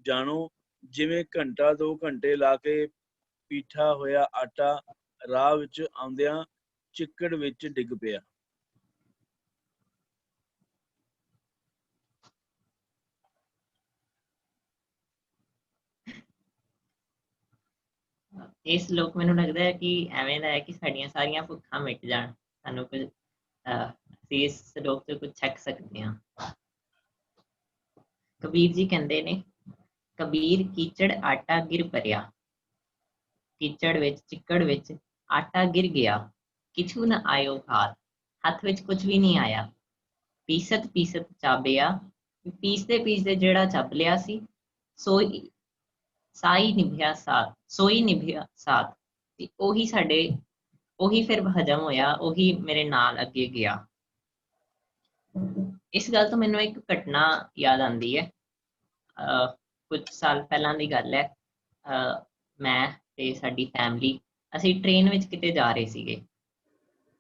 ਜਾਣੋ ਜਿਵੇਂ ਘੰਟਾ 2 ਘੰਟੇ ਲਾ ਕੇ ਪੀਠਾ ਹੋਇਆ ਆਟਾ ਰਾਹ ਵਿੱਚ ਆਉਂਦਿਆਂ ਚਿੱਕੜ ਵਿੱਚ ਡਿੱਗ ਪਿਆ। ਇਹ ਸ਼ਲੋਕ ਮੈਨੂੰ ਲੱਗਦਾ ਹੈ ਕਿ ਐਵੇਂ ਦਾ ਹੈ ਕਿ ਸਾਡੀਆਂ ਸਾਰੀਆਂ ਭੁੱਖਾਂ ਮਿਟ ਜਾਣ, ਸਾਨੂੰ ਕੁਝ ਅਸੀਂ ਇਸ ਸ਼ਲੋਕ ਤੋਂ ਕੁਝ ਛਕ ਸਕਦੇ ਹਾਂ। ਕਬੀਰ ਜੀ ਕਹਿੰਦੇ ਨੇ, ਕਬੀਰ ਕੀਚੜ ਆਟਾ ਗਿਰ ਪਰਿਆ, ਕੀਚੜ ਵਿੱਚ ਚਿੱਕੜ ਵਿੱਚ ਆਟਾ ਗਿਰ ਗਿਆ, ਕਿਛੂ ਨਾ ਆਇਓ ਹਾਥ, ਹੱਥ ਵਿੱਚ ਕੁਝ ਵੀ ਨਹੀਂ ਆਇਆ। ਪੀਸਤ ਪੀਸਤ ਚਾਬਿਆ, ਪੀਸਦੇ ਪੀਸਦੇ ਜਿਹੜਾ ਚੱਬ ਲਿਆ ਸੀ, ਸੋਈ ਨਿਭਿਆ ਸਾਥ, ਤੇ ਉਹੀ ਫਿਰ ਹਜਮ ਹੋਇਆ, ਉਹੀ ਮੇਰੇ ਨਾਲ ਅੱਗੇ ਗਿਆ। ਇਸ ਗੱਲ ਤੋਂ ਮੈਨੂੰ ਇੱਕ ਘਟਨਾ ਯਾਦ ਆਉਂਦੀ ਹੈ। ਕੁਝ ਸਾਲ ਪਹਿਲਾਂ ਦੀ ਗੱਲ ਹੈ। ਮੈਂ ਤੇ ਸਾਡੀ ਫੈਮਿਲੀ ਅਸੀਂ ਟ੍ਰੇਨ ਵਿੱਚ ਕਿਤੇ ਜਾ ਰਹੇ ਸੀਗੇ।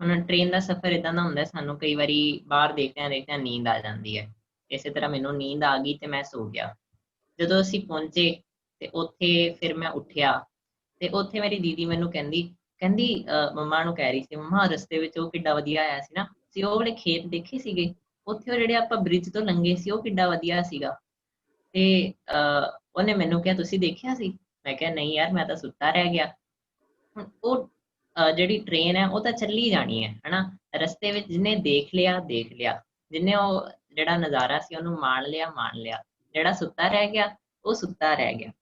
ਹੁਣ ਟ੍ਰੇਨ ਦਾ ਸਫ਼ਰ ਏਦਾਂ ਦਾ ਹੁੰਦਾ, ਸਾਨੂੰ ਕਈ ਵਾਰੀ ਬਾਹਰ ਦੇਖਦਿਆਂ ਨੀਂਦ ਆ ਜਾਂਦੀ ਹੈ। ਇਸੇ ਤਰ੍ਹਾਂ ਮੈਨੂੰ ਨੀਂਦ ਆ ਗਈ ਤੇ ਮੈਂ ਸੋ ਗਿਆ। ਜਦੋਂ ਅਸੀਂ ਪਹੁੰਚੇ ਤੇ ਉੱਥੇ ਫਿਰ ਮੈਂ ਉੱਠਿਆ ਤੇ ਉੱਥੇ ਮੇਰੀ ਦੀਦੀ ਮੈਨੂੰ ਕਹਿੰਦੀ ਮੰਮਾ ਨੂੰ ਕਹਿ ਰਹੀ ਸੀ, ਮੰਮਾ ਰਸਤੇ ਵਿੱਚ ਉਹ ਕਿੱਡਾ ਵਧੀਆ ਆਇਆ ਸੀ ਨਾ, ਅਸੀਂ ਉਹ ਵਾਲੇ ਖੇਤ ਦੇਖੇ ਸੀਗੇ, ਉੱਥੇ ਉਹ ਜਿਹੜੇ ਆਪਾਂ ਬ੍ਰਿਜ ਤੋਂ ਲੰਘੇ ਸੀ, ਉਹ ਕਿੱਡਾ ਵਧੀਆ ਸੀਗਾ। ਤੇ ਉਹਨੇ ਮੈਨੂੰ ਕਿਹਾ, ਤੁਸੀਂ ਦੇਖਿਆ ਸੀ? ਮੈਂ ਕਿਹਾ ਨਹੀਂ ਯਾਰ, ਮੈਂ ਤਾਂ ਸੁੱਤਾ ਰਹਿ ਗਿਆ। ਹੁਣ ਉਹ ਜਿਹੜੀ ਟ੍ਰੇਨ ਹੈ ਉਹ ਤਾਂ ਚੱਲੀ ਜਾਣੀ ਹੈ ਹਨਾ। ਰਸਤੇ ਵਿੱਚ ਜਿਹਨੇ ਦੇਖ ਲਿਆ, ਜਿਹਨੇ ਉਹ ਜਿਹੜਾ ਨਜ਼ਾਰਾ ਸੀ ਉਹਨੂੰ ਮਾਣ ਲਿਆ, ਜਿਹੜਾ ਸੁੱਤਾ ਰਹਿ ਗਿਆ ਉਹ ਸੁੱਤਾ ਰਹਿ ਗਿਆ।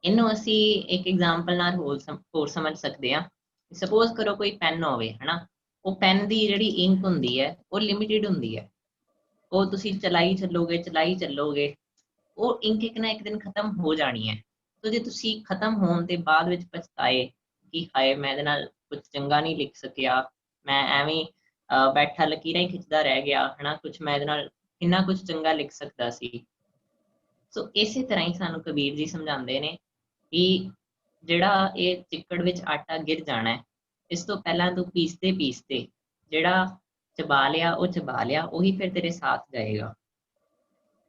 ਇਹਨੂੰ ਅਸੀਂ ਇੱਕ ਐਗਜ਼ਾਮਪਲ ਨਾਲ ਹੋਰ ਸਮਝ ਸਕਦੇ ਹਾਂ। ਸਪੋਜ਼ ਕਰੋ ਕੋਈ ਪੈਨ ਹੋਵੇ ਹਨਾ, ਉਹ ਪੈਨ ਦੀ ਜਿਹੜੀ ਇੰਕ ਹੁੰਦੀ ਹੈ ਉਹ ਲਿਮਿਟਿਡ ਹੁੰਦੀ ਹੈ। ਉਹ ਤੁਸੀਂ ਚਲਾਈ ਚੱਲੋਗੇ, ਉਹ ਇੰਕ ਇੱਕ ਨਾ ਇੱਕ ਦਿਨ ਖਤਮ ਹੋ ਜਾਣੀ ਹੈ। ਤੇ ਜੇ ਤੁਸੀਂ ਖਤਮ ਹੋਣ ਦੇ ਬਾਅਦ ਵਿੱਚ ਪਛਤਾਏ ਕਿ ਹਾਏ ਮੈਂ ਇਹਦੇ ਨਾਲ ਕੁਝ ਚੰਗਾ ਨਹੀਂ ਲਿਖ ਸਕਿਆ, ਮੈਂ ਐਵੇਂ ਬੈਠਾ ਲਕੀਰਾਂ ਹੀ ਖਿੱਚਦਾ ਰਹਿ ਗਿਆ ਹਨਾ, ਕੁਝ ਮੈਂ ਇਹਦੇ ਨਾਲ ਕਿੰਨਾ ਕੁਝ ਚੰਗਾ ਲਿਖ ਸਕਦਾ ਸੀ। ਸੋ ਇਸੇ ਤਰ੍ਹਾਂ ਹੀ ਸਾਨੂੰ ਕਬੀਰ ਜੀ ਸਮਝਾਉਂਦੇ ਨੇ ਕਿ ਜਿਹੜਾ ਇਹ ਚਿੱਕੜ ਵਿੱਚ ਆਟਾ ਗਿਰ ਜਾਣਾ ਹੈ, ਇਸ ਤੋਂ ਪਹਿਲਾਂ ਤੂੰ ਪੀਸਦੇ ਪੀਸਦੇ ਜਿਹੜਾ ਚਬਾ ਲਿਆ ਉਹ ਚਬਾ ਲਿਆ, ਉਹੀ ਫਿਰ ਤੇਰੇ ਸਾਥ ਜਾਏਗਾ।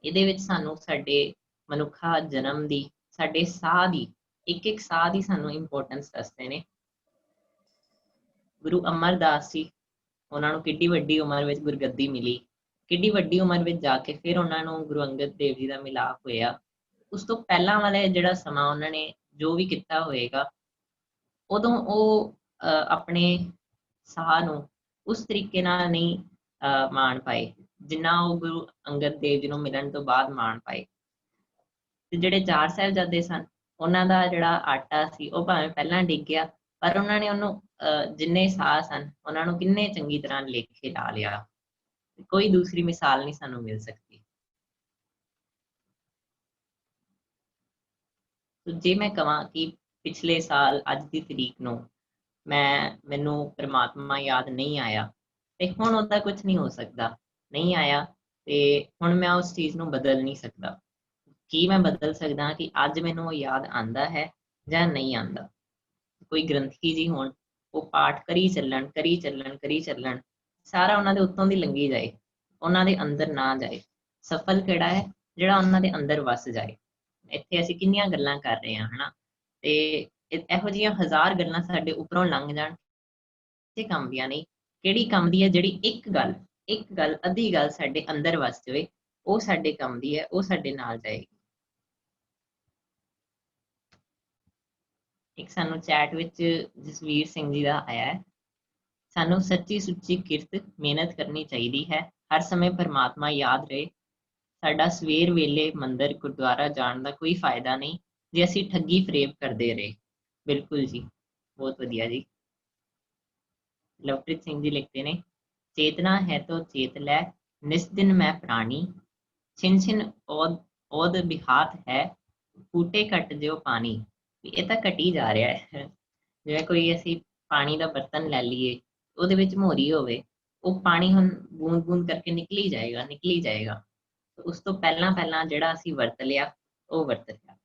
ਇਹਦੇ ਵਿੱਚ ਸਾਨੂੰ ਸਾਡੇ ਮਨੁੱਖਾ ਜਨਮ ਦੀ, ਸਾਡੇ ਸਾਹ ਦੀ, ਇੱਕ ਇੱਕ ਸਾਹ ਦੀ ਸਾਨੂੰ ਇੰਪੋਰਟੈਂਸ ਦੱਸਦੇ ਨੇ। ਗੁਰੂ ਅਮਰਦਾਸ ਜੀ, ਉਹਨਾਂ ਨੂੰ ਕਿੱਡੀ ਵੱਡੀ ਉਮਰ ਵਿੱਚ ਗੁਰਗੱਦੀ ਮਿਲੀ, ਕਿੱਡੀ ਵੱਡੀ ਉਮਰ ਵਿੱਚ ਜਾ ਕੇ ਫਿਰ ਉਹਨਾਂ ਨੂੰ ਗੁਰੂ ਅੰਗਦ ਦੇਵ ਜੀ ਦਾ ਮਿਲਾਪ ਹੋਇਆ। ਉਸ ਤੋਂ ਪਹਿਲਾਂ ਵਾਲਾ ਜਿਹੜਾ ਸਮਾਂ ਉਹਨਾਂ ਨੇ ਜੋ ਵੀ ਕੀਤਾ ਹੋਏਗਾ, ਉਦੋਂ ਉਹ ਆਪਣੇ ਸਾਹ ਨੂੰ ਉਸ ਤਰੀਕੇ ਨਾਲ ਨਹੀਂ ਮਾਣ ਪਾਏ ਜਿੰਨਾ ਉਹ ਗੁਰੂ ਅੰਗਦ ਦੇਵ ਜੀ ਨੂੰ ਮਿਲਣ ਤੋਂ ਬਾਅਦ ਮਾਣ ਪਾਏ। ਤੇ ਜਿਹੜੇ 4 ਸਾਹਿਬਜ਼ਾਦੇ ਸਨ, ਉਹਨਾਂ ਦਾ ਜਿਹੜਾ ਆਟਾ ਸੀ ਉਹ ਭਾਵੇਂ ਪਹਿਲਾਂ ਡਿੱਗ ਗਿਆ, ਪਰ ਉਹਨਾਂ ਨੇ ਉਹਨੂੰ ਜਿੰਨੇ ਸਾਹ ਸਨ ਉਹਨਾਂ ਨੂੰ ਕਿੰਨੇ ਚੰਗੀ ਤਰ੍ਹਾਂ ਲੇਖੇ ਲਾ ਲਿਆ। ਕੋਈ ਦੂਸਰੀ ਮਿਸਾਲ ਨਹੀਂ ਸਾਨੂੰ ਮਿਲ ਸਕਦੀ। ਜੇ ਮੈਂ ਕਹਾਂ ਕਿ ਪਿਛਲੇ ਸਾਲ ਅੱਜ ਦੀ ਤਰੀਕ ਨੂੰ ਮੈਨੂੰ ਪਰਮਾਤਮਾ ਯਾਦ ਨਹੀਂ ਆਇਆ, ਤੇ ਹੁਣ ਉਹਦਾ ਕੁਝ ਨਹੀਂ ਹੋ ਸਕਦਾ, ਨਹੀਂ ਆਇਆ ਤੇ ਹੁਣ ਮੈਂ ਉਸ ਚੀਜ਼ ਨੂੰ ਬਦਲ ਨਹੀਂ ਸਕਦਾ। ਕੀ ਮੈਂ ਬਦਲ ਸਕਦਾ ਕਿ ਅੱਜ ਮੈਨੂੰ ਉਹ ਯਾਦ ਆਂਦਾ ਹੈ ਜਾਂ ਨਹੀਂ ਆਂਦਾ। ਕੋਈ ਗ੍ਰੰਥੀ ਜੀ ਹੋਣ, ਉਹ ਪਾਠ ਕਰੀ ਚੱਲਣ ਕਰੀ ਚੱਲਣ ਕਰੀ ਚੱਲਣ, ਸਾਰਾ ਉਹਨਾਂ ਦੇ ਉੱਤੋਂ ਦੀ ਲੰਘੀ ਜਾਏ, ਉਹਨਾਂ ਦੇ ਅੰਦਰ ਨਾ ਜਾਏ। ਸਫਲ ਕਿਹੜਾ ਹੈ? ਜਿਹੜਾ ਉਹਨਾਂ ਦੇ ਅੰਦਰ ਵਸ ਜਾਏ। ਇੱਥੇ ਅਸੀਂ ਕਿੰਨੀਆਂ ਗੱਲਾਂ ਕਰ ਰਹੇ ਹਾਂ ਹਨਾ, ਤੇ ਇਹੋ ਜਿਹੀਆਂ 1000 ਗੱਲਾਂ ਸਾਡੇ ਉੱਪਰੋਂ ਲੰਘ ਜਾਣ, ਕਿਸੇ ਕੰਮ ਦੀਆਂ ਨਹੀਂ। ਕਿਹੜੀ ਕੰਮ ਦੀ ਹੈ? ਜਿਹੜੀ ਇੱਕ ਗੱਲ ਅੱਧੀ ਗੱਲ ਸਾਡੇ ਅੰਦਰ ਵਸ ਜਾਵੇ, ਉਹ ਸਾਡੇ ਕੰਮ ਦੀ ਹੈ, ਉਹ ਸਾਡੇ ਨਾਲ ਜਾਏਗੀ। ਇੱਕ ਸਾਨੂੰ ਚੈਟ ਵਿੱਚ ਜਸਵੀਰ ਸਿੰਘ ਜੀ ਦਾ ਆਇਆ ਹੈ, ਸਾਨੂੰ ਸੱਚੀ ਸੁੱਚੀ ਕਿਰਤ ਮਿਹਨਤ ਕਰਨੀ ਚਾਹੀਦੀ ਹੈ, ਹਰ ਸਮੇਂ ਪਰਮਾਤਮਾ ਯਾਦ ਰਹੇ। ਸਾਡਾ ਸਵੇਰ ਵੇਲੇ ਮੰਦਿਰ ਗੁਰਦੁਆਰਾ ਜਾਣ ਦਾ ਕੋਈ ਫਾਇਦਾ ਨਹੀਂ ਜੇ ਅਸੀਂ ਠੱਗੀ ਫਰੇਬ ਕਰਦੇ ਰਹੇ। ਬਿਲਕੁਲ ਜੀ, ਬਹੁਤ ਵਧੀਆ ਜੀ। ਲਵਪ੍ਰੀਤ ਸਿੰਘ ਜੀ ਲਿਖਦੇ ਨੇ, ਚੇਤਨਾ ਹੈ ਤੋ ਚੇਤ ਲੈ, ਨਿਸ ਦਿਨ ਮੈਂ ਪ੍ਰਾਣੀ, ਛਿਨ ਛਿਨ ਔਦ ਬਿਹਾਤ ਹੈ, ਫੂਟੇ ਘਟ ਜਿਉ ਪਾਣੀ। ਇਹ ਤਾਂ ਘਟੀ ਜਾ ਰਿਹਾ ਹੈ। ਜਿਵੇਂ ਕੋਈ ਅਸੀਂ ਪਾਣੀ ਦਾ ਬਰਤਨ ਲੈ ਲਈਏ, ਉਹਦੇ ਵਿੱਚ ਮੋਰੀ ਹੋਵੇ, ਉਹ ਪਾਣੀ ਹੁਣ ਬੂੰਦ ਬੂੰਦ ਕਰਕੇ ਨਿਕਲੀ ਜਾਏਗਾ। ਉਸ ਤੋਂ ਪਹਿਲਾਂ ਜਿਹੜਾ ਅਸੀਂ ਵਰਤ ਲਿਆ, ਉਹ ਵਰਤ ਲਿਆ।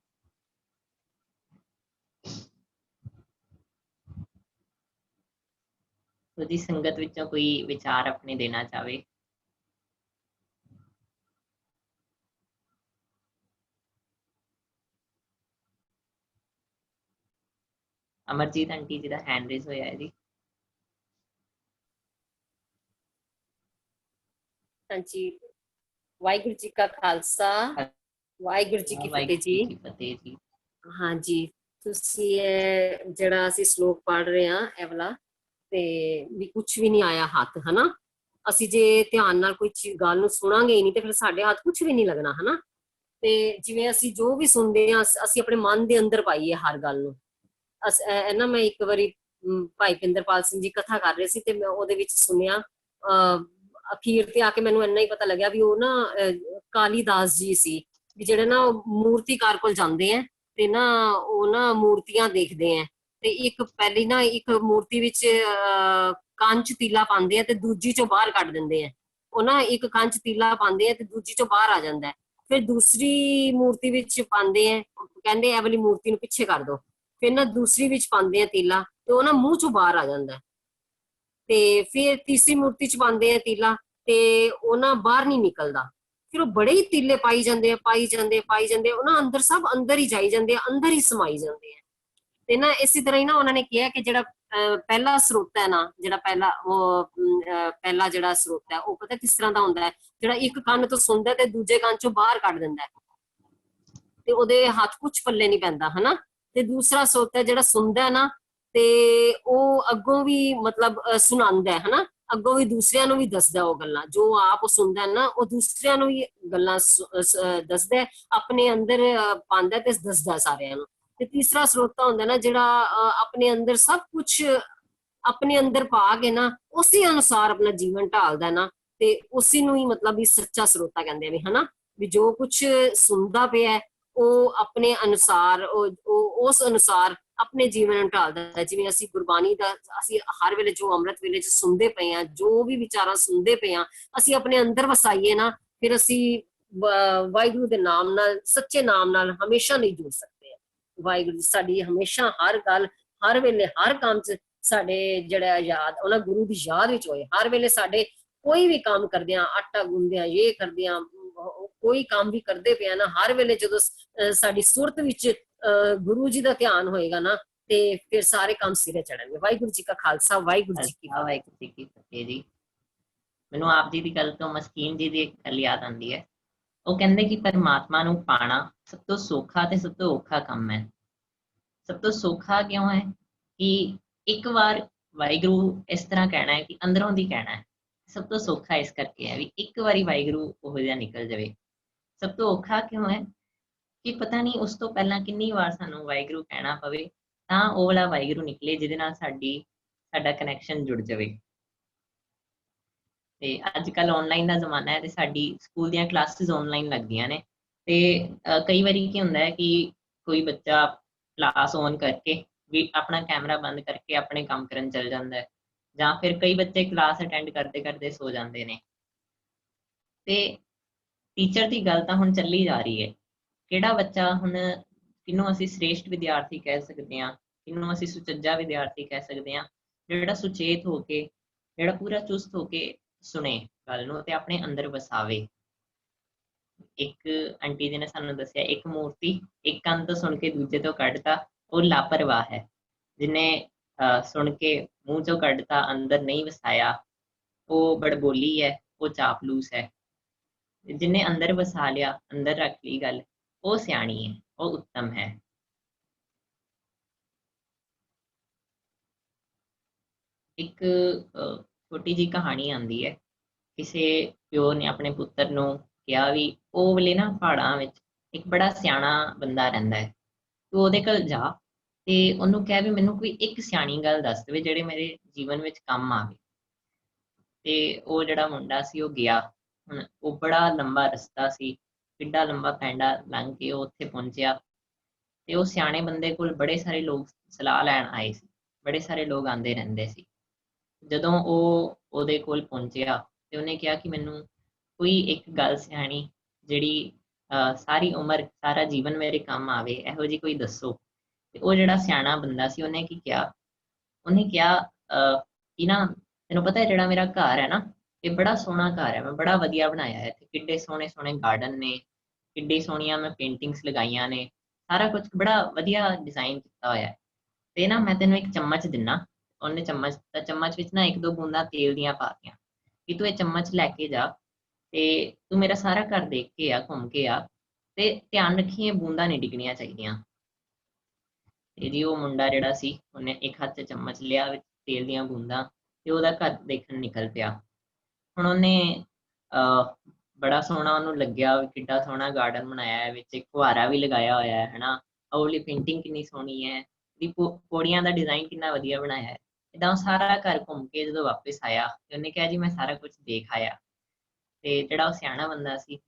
ਉਹਦੀ ਸੰਗਤ ਵਿੱਚੋਂ ਕੋਈ ਵਿਚਾਰ ਆਪਣੇ ਦੇਣਾ ਚਾਹਵੇ। ਅਮਰਜੀਤ ਆਂਟੀ ਜੀ ਦਾ ਹੈਂਡ ਰੇਜ਼ ਹੋਇਆ ਹੈ ਜੀ। ਹਾਂਜੀ, ਵਾਹਿਗੁਰੂ ਜੀ ਕਾ ਖਾਲਸਾ, ਵਾਹਿਗੁਰੂ ਜੀ ਕੀ ਫਤਿਹ ਜੀ। ਹਾਂਜੀ, ਤੁਸੀਂ ਇਹ ਜਿਹੜਾ ਅਸੀਂ ਸ਼ਲੋਕ ਪੜ੍ਹ ਰਹੇ ਹਾਂ ਇਹ ਵਾਲਾ, ਤੇ ਵੀ ਕੁਛ ਵੀ ਨਹੀਂ ਆਇਆ ਹੱਥ, ਹਨਾ। ਅਸੀਂ ਜੇ ਧਿਆਨ ਨਾਲ ਕੋਈ ਗੱਲ ਨੂੰ ਸੁਣਾਂਗੇ ਹੀ ਨਹੀਂ ਤੇ ਫਿਰ ਸਾਡੇ ਹੱਥ ਕੁਛ ਵੀ ਨਹੀਂ ਲੱਗਣਾ, ਹਨਾ। ਤੇ ਜਿਵੇਂ ਅਸੀਂ ਜੋ ਵੀ ਸੁਣਦੇ ਹਾਂ, ਅਸੀਂ ਆਪਣੇ ਮਨ ਦੇ ਅੰਦਰ ਪਾਈਏ ਹਰ ਗੱਲ ਨੂੰ। ਨਾ ਮੈਂ ਇੱਕ ਵਾਰੀ ਭਾਈ ਪਿੰਦਰਪਾਲ ਸਿੰਘ ਜੀ ਕਥਾ ਕਰ ਰਹੇ ਸੀ, ਤੇ ਮੈਂ ਉਹਦੇ ਵਿੱਚ ਸੁਣਿਆ, ਅਖੀਰ ਤੇ ਆ ਕੇ ਮੈਨੂੰ ਇੰਨਾ ਹੀ ਪਤਾ ਲੱਗਿਆ ਵੀ ਉਹ ਨਾ ਕਾਲੀਦਾਸ ਜੀ ਸੀ, ਵੀ ਜਿਹੜੇ ਨਾ ਮੂਰਤੀਕਾਰ ਕੋਲ ਜਾਂਦੇ ਆ ਤੇ ਨਾ ਉਹ ਨਾ ਮੂਰਤੀਆਂ ਦੇਖਦੇ ਆ, ਤੇ ਇੱਕ ਪਹਿਲੀ ਨਾ ਇੱਕ ਮੂਰਤੀ ਵਿੱਚ ਕੰਚ ਤੀਲਾ ਪਾਉਂਦੇ ਆ ਤੇ ਦੂਜੀ ਚੋਂ ਬਾਹਰ ਕੱਢ ਦਿੰਦੇ ਆ। ਉਹ ਨਾ ਇੱਕ ਕੰਚ ਤੀਲਾ ਪਾਉਂਦੇ ਆ ਤੇ ਦੂਜੀ ਚੋਂ ਬਾਹਰ ਆ ਜਾਂਦਾ। ਫਿਰ ਦੂਸਰੀ ਮੂਰਤੀ ਵਿੱਚ ਪਾਉਂਦੇ ਆ, ਕਹਿੰਦੇ ਇਹ ਵਾਲੀ ਮੂਰਤੀ ਨੂੰ ਪਿੱਛੇ ਕਰ ਦੋ। ਫਿਰ ਨਾ ਦੂਸਰੀ ਵਿੱਚ ਪਾਉਂਦੇ ਆ ਤੀਲਾ, ਤੇ ਉਹ ਨਾ ਮੂੰਹ ਚੋਂ ਬਾਹਰ ਆ ਜਾਂਦਾ। ਤੇ ਫਿਰ ਤੀਸਰੀ ਮੂਰਤੀ ਚ ਪਾਉਂਦੇ ਆ ਤੀਲਾ, ਤੇ ਉਹ ਨਾ ਬਾਹਰ ਨਹੀਂ ਨਿਕਲਦਾ। ਫਿਰ ਉਹ ਬੜੇ ਹੀ ਤੀਲੇ ਪਾਈ ਜਾਂਦੇ, ਉਹ ਨਾ ਅੰਦਰ ਸਭ ਅੰਦਰ ਹੀ ਜਾਈ ਜਾਂਦੇ ਆ, ਅੰਦਰ ਹੀ ਸਮਾਈ ਜਾਂਦੇ ਆ। ਤੇ ਨਾ ਇਸੇ ਤਰ੍ਹਾਂ ਹੀ ਨਾ ਉਹਨਾਂ ਨੇ ਕਿਹਾ ਕਿ ਜਿਹੜਾ ਪਹਿਲਾ ਸਰੋਤ ਹੈ ਨਾ, ਜਿਹੜਾ ਪਹਿਲਾ ਜਿਹੜਾ ਸਰੋਤ ਹੈ, ਉਹ ਪਤਾ ਕਿਸ ਤਰ੍ਹਾਂ ਦਾ ਹੁੰਦਾ ਹੈ? ਜਿਹੜਾ ਇੱਕ ਕੰਨ ਤੋਂ ਸੁਣਦਾ ਤੇ ਦੂਜੇ ਕੰਨ ਚੋਂ ਬਾਹਰ ਕੱਢ ਦਿੰਦਾ, ਤੇ ਉਹਦੇ ਹੱਥ ਕੁਛ ਪੱਲੇ ਨਹੀਂ ਪੈਂਦਾ, ਹਨਾ। ਤੇ ਦੂਸਰਾ ਸਰੋਤ ਹੈ ਜਿਹੜਾ ਸੁਣਦਾ ਨਾ, ਤੇ ਉਹ ਅੱਗੋਂ ਵੀ ਮਤਲਬ ਸੁਣਾਉਂਦਾ, ਹਨਾ। ਅੱਗੋਂ ਵੀ ਦੂਸਰਿਆਂ ਨੂੰ ਵੀ ਦੱਸਦਾ ਉਹ ਗੱਲਾਂ ਜੋ ਆਪ ਸੁਣਦਾ ਨਾ, ਉਹ ਦੂਸਰਿਆਂ ਨੂੰ ਵੀ ਗੱਲਾਂ ਦੱਸਦਾ, ਆਪਣੇ ਅੰਦਰ ਪਾਉਂਦਾ ਤੇ ਦੱਸਦਾ ਸਾਰਿਆਂ ਨੂੰ। ਤੇ ਤੀਸਰਾ ਸਰੋਤਾ ਹੁੰਦਾ ਨਾ, ਜਿਹੜਾ ਆਪਣੇ ਅੰਦਰ ਸਭ ਕੁਛ ਆਪਣੇ ਅੰਦਰ ਪਾ ਕੇ ਨਾ ਉਸੇ ਅਨੁਸਾਰ ਆਪਣਾ ਜੀਵਨ ਢਾਲਦਾ ਨਾ, ਤੇ ਉਸੇ ਨੂੰ ਹੀ ਮਤਲਬ ਵੀ ਸੱਚਾ ਸਰੋਤਾ ਕਹਿੰਦੇ ਆ ਵੀ, ਹਨਾ। ਵੀ ਜੋ ਕੁਛ ਸੁਣਦਾ ਪਿਆ ਉਹ ਆਪਣੇ ਅਨੁਸਾਰ ਉਸ ਅਨੁਸਾਰ ਆਪਣੇ ਜੀਵਨ ਨੂੰ ਢਾਲਦਾ ਹੈ। ਜਿਵੇਂ ਅਸੀਂ ਗੁਰਬਾਣੀ ਦਾ ਅਸੀਂ ਹਰ ਵੇਲੇ ਜੋ ਅੰਮ੍ਰਿਤ ਵੇਲੇ 'ਚ ਸੁਣਦੇ ਪਏ ਹਾਂ, ਜੋ ਵੀ ਵਿਚਾਰਾਂ ਸੁਣਦੇ ਪਏ ਹਾਂ, ਅਸੀਂ ਆਪਣੇ ਅੰਦਰ ਵਸਾਈਏ ਨਾ, ਫਿਰ ਅਸੀਂ ਵਾਹਿਗੁਰੂ ਦੇ ਨਾਮ ਨਾਲ, ਸੱਚੇ ਨਾਮ ਨਾਲ ਹਮੇਸ਼ਾ ਨਹੀਂ ਜੁੜ ਸਕਦੇ। ਵਾਹਿਗੁਰੂ ਸਾਡੀ ਹਮੇਸ਼ਾ ਹਰ ਗੱਲ, ਹਰ ਵੇਲੇ, ਹਰ ਕੰਮ 'ਚ ਸਾਡੇ ਜਿਹੜਾ ਯਾਦ, ਉਹਨਾਂ ਗੁਰੂ ਦੀ ਯਾਦ ਵਿੱਚ ਹੋਏ। ਹਰ ਵੇਲੇ ਸਾਡੇ ਕੋਈ ਵੀ ਕੰਮ ਕਰਦੇ ਆ, ਆਟਾ ਗੁੰਨਦੇ ਆ, ਇਹ ਕਰਦੇ ਆ, ਕੋਈ ਕੰਮ ਵੀ ਕਰਦੇ ਪਿਆ ਨਾ, ਹਰ ਵੇਲੇ ਜਦੋਂ ਸਾਡੀ ਸੁਰਤ ਵਿੱਚ ਗੁਰੂ ਜੀ ਦਾ ਧਿਆਨ ਹੋਏਗਾ ਨਾ, ਤੇ ਫਿਰ ਸਾਰੇ ਕੰਮ ਸਿਰੇ ਚੜਨਗੇ। ਵਾਹਿਗੁਰੂ ਜੀ ਕਾ ਖਾਲਸਾ, ਵਾਹਿਗੁਰੂ ਜੀ ਕੀ ਵਾਹਿਗੁਰੂ ਜੀ ਕੀ ਫਤਿਹ ਜੀ। ਮੈਨੂੰ ਆਪ ਜੀ ਦੀ ਗੱਲ ਤੋਂ ਮਸਕੀਨ ਜੀ ਦੀ ਇੱਕ ਗੱਲ ਯਾਦ ਆਉਂਦੀ ਹੈ। ਉਹ ਕਹਿੰਦੇ ਕਿ ਪਰਮਾਤਮਾ ਨੂੰ ਪਾਣਾ ਸਭ ਤੋਂ ਸੌਖਾ ਤੇ ਸਭ ਤੋਂ ਔਖਾ ਕੰਮ ਹੈ। ਸਭ ਤੋਂ ਸੌਖਾ ਕਿਉਂ ਹੈ ਕਿ ਇੱਕ ਵਾਰ ਵਾਹਿਗੁਰੂ ਇਸ ਤਰ੍ਹਾਂ ਕਹਿਣਾ ਹੈ ਕਿ ਅੰਦਰੋਂ ਦੀ ਕਹਿਣਾ ਹੈ। ਸਭ ਤੋਂ ਸੌਖਾ ਇਸ ਕਰਕੇ ਹੈ ਵੀ ਇੱਕ ਵਾਰੀ ਵਾਹਿਗੁਰੂ ਉਹੋ ਜਿਹਾ ਨਿਕਲ ਜਾਵੇ। ਸਭ ਤੋਂ ਔਖਾ ਕਿਉਂ ਹੈ ਕਿ ਪਤਾ ਨਹੀਂ ਉਸ ਤੋਂ ਪਹਿਲਾਂ ਕਿੰਨੀ ਵਾਰ ਸਾਨੂੰ ਵਾਹਿਗੁਰੂ ਕਹਿਣਾ ਪਵੇ ਤਾਂ ਉਹ ਵਾਲਾ ਵਾਹਿਗੁਰੂ ਨਿਕਲੇ ਜਿਹਦੇ ਨਾਲ ਸਾਡਾ ਕਨੈਕਸ਼ਨ ਜੁੜ ਜਾਵੇ। ਤੇ ਅੱਜ ਕੱਲ੍ਹ ਆਨਲਾਈਨ ਦਾ ਜ਼ਮਾਨਾ ਹੈ ਤੇ ਸਾਡੀ ਸਕੂਲ ਦੀਆਂ ਕਲਾਸਿਸ ਆਨਲਾਈਨ ਲੱਗਦੀਆਂ ਨੇ। ਤੇ ਕਈ ਵਾਰੀ ਕੀ ਹੁੰਦਾ ਹੈ ਕਿ ਕੋਈ ਬੱਚਾ ਕਲਾਸ ਔਨ ਕਰਕੇ ਵੀ ਆਪਣਾ ਕੈਮਰਾ ਬੰਦ ਕਰਕੇ ਆਪਣੇ ਕੰਮ ਕਰਨ ਚਲ ਜਾਂਦਾ ਹੈ, ਜਾਂ ਫਿਰ ਕਈ ਬੱਚੇ ਕਲਾਸ ਅਟੈਂਡ ਕਰਦੇ ਕਰਦੇ ਸੋ ਜਾਂਦੇ ਨੇ। ਤੇ ਟੀਚਰ ਦੀ ਗੱਲ ਤਾਂ ਹੁਣ ਚੱਲੀ ਜਾ ਰਹੀ ਹੈ। ਕਿਹੜਾ ਬੱਚਾ ਹੁਣ, ਕਿਹਨੂੰ ਅਸੀਂ ਸ੍ਰੇਸ਼ਟ ਵਿਦਿਆਰਥੀ ਕਹਿ ਸਕਦੇ ਹਾਂ, ਕਿਹਨੂੰ ਅਸੀਂ ਸੁਚੱਜਾ ਵਿਦਿਆਰਥੀ ਕਹਿ ਸਕਦੇ ਹਾਂ, ਜਿਹੜਾ ਸੁਚੇਤ ਹੋ ਕੇ, ਜਿਹੜਾ ਪੂਰਾ ਚੁਸਤ ਹੋ ਕੇ ਸੁਣੇ ਗੱਲ ਨੂੰ ਤੇ ਆਪਣੇ ਅੰਦਰ ਵਸਾਵੇ। ਇੱਕ ਆਂਟੀ ਜੀ ਨੇ ਸਾਨੂੰ ਦੱਸਿਆ, ਇੱਕ ਮੂਰਤੀ ਇੱਕ ਕੰਨ ਤੋਂ ਸੁਣ ਕੇ ਦੂਜੇ ਤੋਂ ਕੱਢਤਾ ਉਹ ਲਾਪਰਵਾਹ ਹੈ, ਜਿਹਨੇ ਸੁਣ ਕੇ ਮੂੰਹ ਚੋਂ ਕੱਢਤਾ ਅੰਦਰ ਨਹੀਂ ਵਸਾਇਆ ਉਹ ਬੜਬੋਲੀ ਹੈ, ਉਹ ਚਾਪਲੂਸ ਹੈ। ਜਿਹਨੇ ਅੰਦਰ ਵਸਾ ਲਿਆ, ਅੰਦਰ ਰੱਖ ਲਈ ਗੱਲ, ਉਹ ਸਿਆਣੀ ਹੈ, ਉਹ ਉੱਤਮ ਹੈ। ਇੱਕ ਛੋਟੀ ਜਿਹੀ ਕਹਾਣੀ ਆਉਂਦੀ ਹੈ। ਕਿਸੇ ਪਿਓ ਨੇ ਆਪਣੇ ਪੁੱਤਰ ਨੂੰ ਕਿਹਾ ਵੀ ਉਹ ਵੇਲੇ ਨਾ ਪਹਾੜਾਂ ਵਿੱਚ ਇੱਕ ਬੜਾ ਸਿਆਣਾ ਬੰਦਾ ਰਹਿੰਦਾ ਹੈ, ਤੂੰ ਉਹਦੇ ਕੋਲ ਜਾ ਤੇ ਉਹਨੂੰ ਕਹਿ ਵੀ ਮੈਨੂੰ ਕੋਈ ਇੱਕ ਸਿਆਣੀ ਗੱਲ ਦੱਸ ਦੇਵੇ ਜਿਹੜੇ ਮੇਰੇ ਜੀਵਨ ਵਿੱਚ ਕੰਮ ਆਵੇ। ਤੇ ਉਹ ਜਿਹੜਾ ਮੁੰਡਾ ਸੀ ਉਹ ਗਿਆ। ਹੁਣ ਉਹ ਬੜਾ ਲੰਬਾ ਰਸਤਾ ਸੀ, ਕਿੱਡਾ ਲੰਬਾ ਪੈਂਡਾ ਲੰਘ ਕੇ ਉਹ ਉੱਥੇ ਪਹੁੰਚਿਆ। ਤੇ ਉਹ ਸਿਆਣੇ ਬੰਦੇ ਕੋਲ ਬੜੇ ਸਾਰੇ ਲੋਕ ਸਲਾਹ ਲੈਣ ਆਏ ਸੀ, ਬੜੇ ਸਾਰੇ ਲੋਕ ਆਉਂਦੇ ਰਹਿੰਦੇ ਸੀ। ਜਦੋਂ ਉਹ ਉਹਦੇ ਕੋਲ ਪਹੁੰਚਿਆ ਤੇ ਉਹਨੇ ਕਿਹਾ ਕਿ ਮੈਨੂੰ ਕੋਈ ਇੱਕ ਗੱਲ ਸਿਆਣੀ ਜਿਹੜੀ ਸਾਰੀ ਉਮਰ, ਸਾਰਾ ਜੀਵਨ ਮੇਰੇ ਕੰਮ ਆਵੇ, ਇਹੋ ਜਿਹੀ ਕੋਈ ਦੱਸੋ। ਤੇ ਉਹ ਜਿਹੜਾ ਸਿਆਣਾ ਬੰਦਾ ਸੀ ਉਹਨੇ ਕੀ ਕਿਹਾ, ਉਹਨੇ ਕਿਹਾ ਕਿ ਨਾ ਤੈਨੂੰ ਪਤਾ ਹੈ ਜਿਹੜਾ ਮੇਰਾ ਘਰ ਹੈ ਨਾ, ਇਹ ਬੜਾ ਸੋਹਣਾ ਘਰ ਹੈ, ਮੈਂ ਬੜਾ ਵਧੀਆ ਬਣਾਇਆ ਹੈ। ਕਿੱਡੇ ਸੋਹਣੇ ਸੋਹਣੇ ਗਾਰਡਨ ਨੇ, ਕਿੱਡੀ ਸੋਹਣੀਆਂ ਮੈਂ ਪੇਂਟਿੰਗਸ ਲਗਾਈਆਂ ਨੇ, ਸਾਰਾ ਕੁਝ ਬੜਾ ਵਧੀਆ ਡਿਜ਼ਾਈਨ ਕੀਤਾ ਹੋਇਆ ਹੈ। ਤੇ ਨਾ ਮੈਂ ਤੈਨੂੰ ਇੱਕ ਚਮਚ ਦਿੰਨਾ। ਉਹਨੇ ਚਮਚ ਵਿੱਚ ਨਾ 1-2 ਬੂੰਦਾਂ ਤੇਲ ਦੀਆਂ ਪਾਤੀਆਂ ਕਿ ਤੂੰ ਇਹ ਚਮਚ ਲੈ ਕੇ ਜਾ ਤੇ ਤੂੰ ਮੇਰਾ ਸਾਰਾ ਘਰ ਦੇਖ ਕੇ ਆ, ਘੁੰਮ ਕੇ ਆ, ਤੇ ਧਿਆਨ ਰੱਖੀ ਇਹ ਬੂੰਦਾਂ ਨਹੀਂ ਡਿੱਗਣੀਆਂ ਚਾਹੀਦੀਆਂ। ਤੇ ਜੀ ਉਹ ਮੁੰਡਾ ਜਿਹੜਾ ਸੀ ਉਹਨੇ ਇੱਕ ਹੱਥ 'ਚ ਚਮਚ ਲਿਆ ਵਿੱਚ ਤੇਲ ਦੀਆਂ ਬੂੰਦਾਂ ਤੇ ਉਹਦਾ ਘਰ ਦੇਖਣ ਨਿਕਲ ਪਿਆ। ਹੁਣ ਉਹਨੇ ਬੜਾ ਸੋਹਣਾ ਉਹਨੂੰ ਲੱਗਿਆ ਵੀ ਕਿੱਡਾ ਸੋਹਣਾ ਗਾਰਡਨ ਬਣਾਇਆ ਹੈ, ਵਿੱਚ ਇੱਕ ਫੁਹਾਰਾ ਵੀ ਲਗਾਇਆ ਹੋਇਆ ਹੈ ਹਨਾ, ਉਹ ਵਾਲੀ ਪੇਂਟਿੰਗ ਕਿੰਨੀ ਸੋਹਣੀ ਹੈ, ਦੀ ਪੌੜੀਆਂ ਦਾ ਡਿਜ਼ਾਈਨ ਕਿੰਨਾ ਵਧੀਆ ਬਣਾਇਆ ਹੈ। ਏਦਾਂ ਸਾਰਾ ਘਰ ਘੁੰਮ ਕੇ ਜਦੋਂ ਵਾਪਿਸ ਆਇਆ ਤੇ ਉਹਨੇ ਕਿਹਾ ਜੀ ਮੈਂ ਸਾਰਾ ਕੁਝ ਦੇਖ ਆਇਆ। ਤੇ ਜਿਹੜਾ ਉਹ ਸਿਆਣਾ ਬੰਦਾ ਸੀ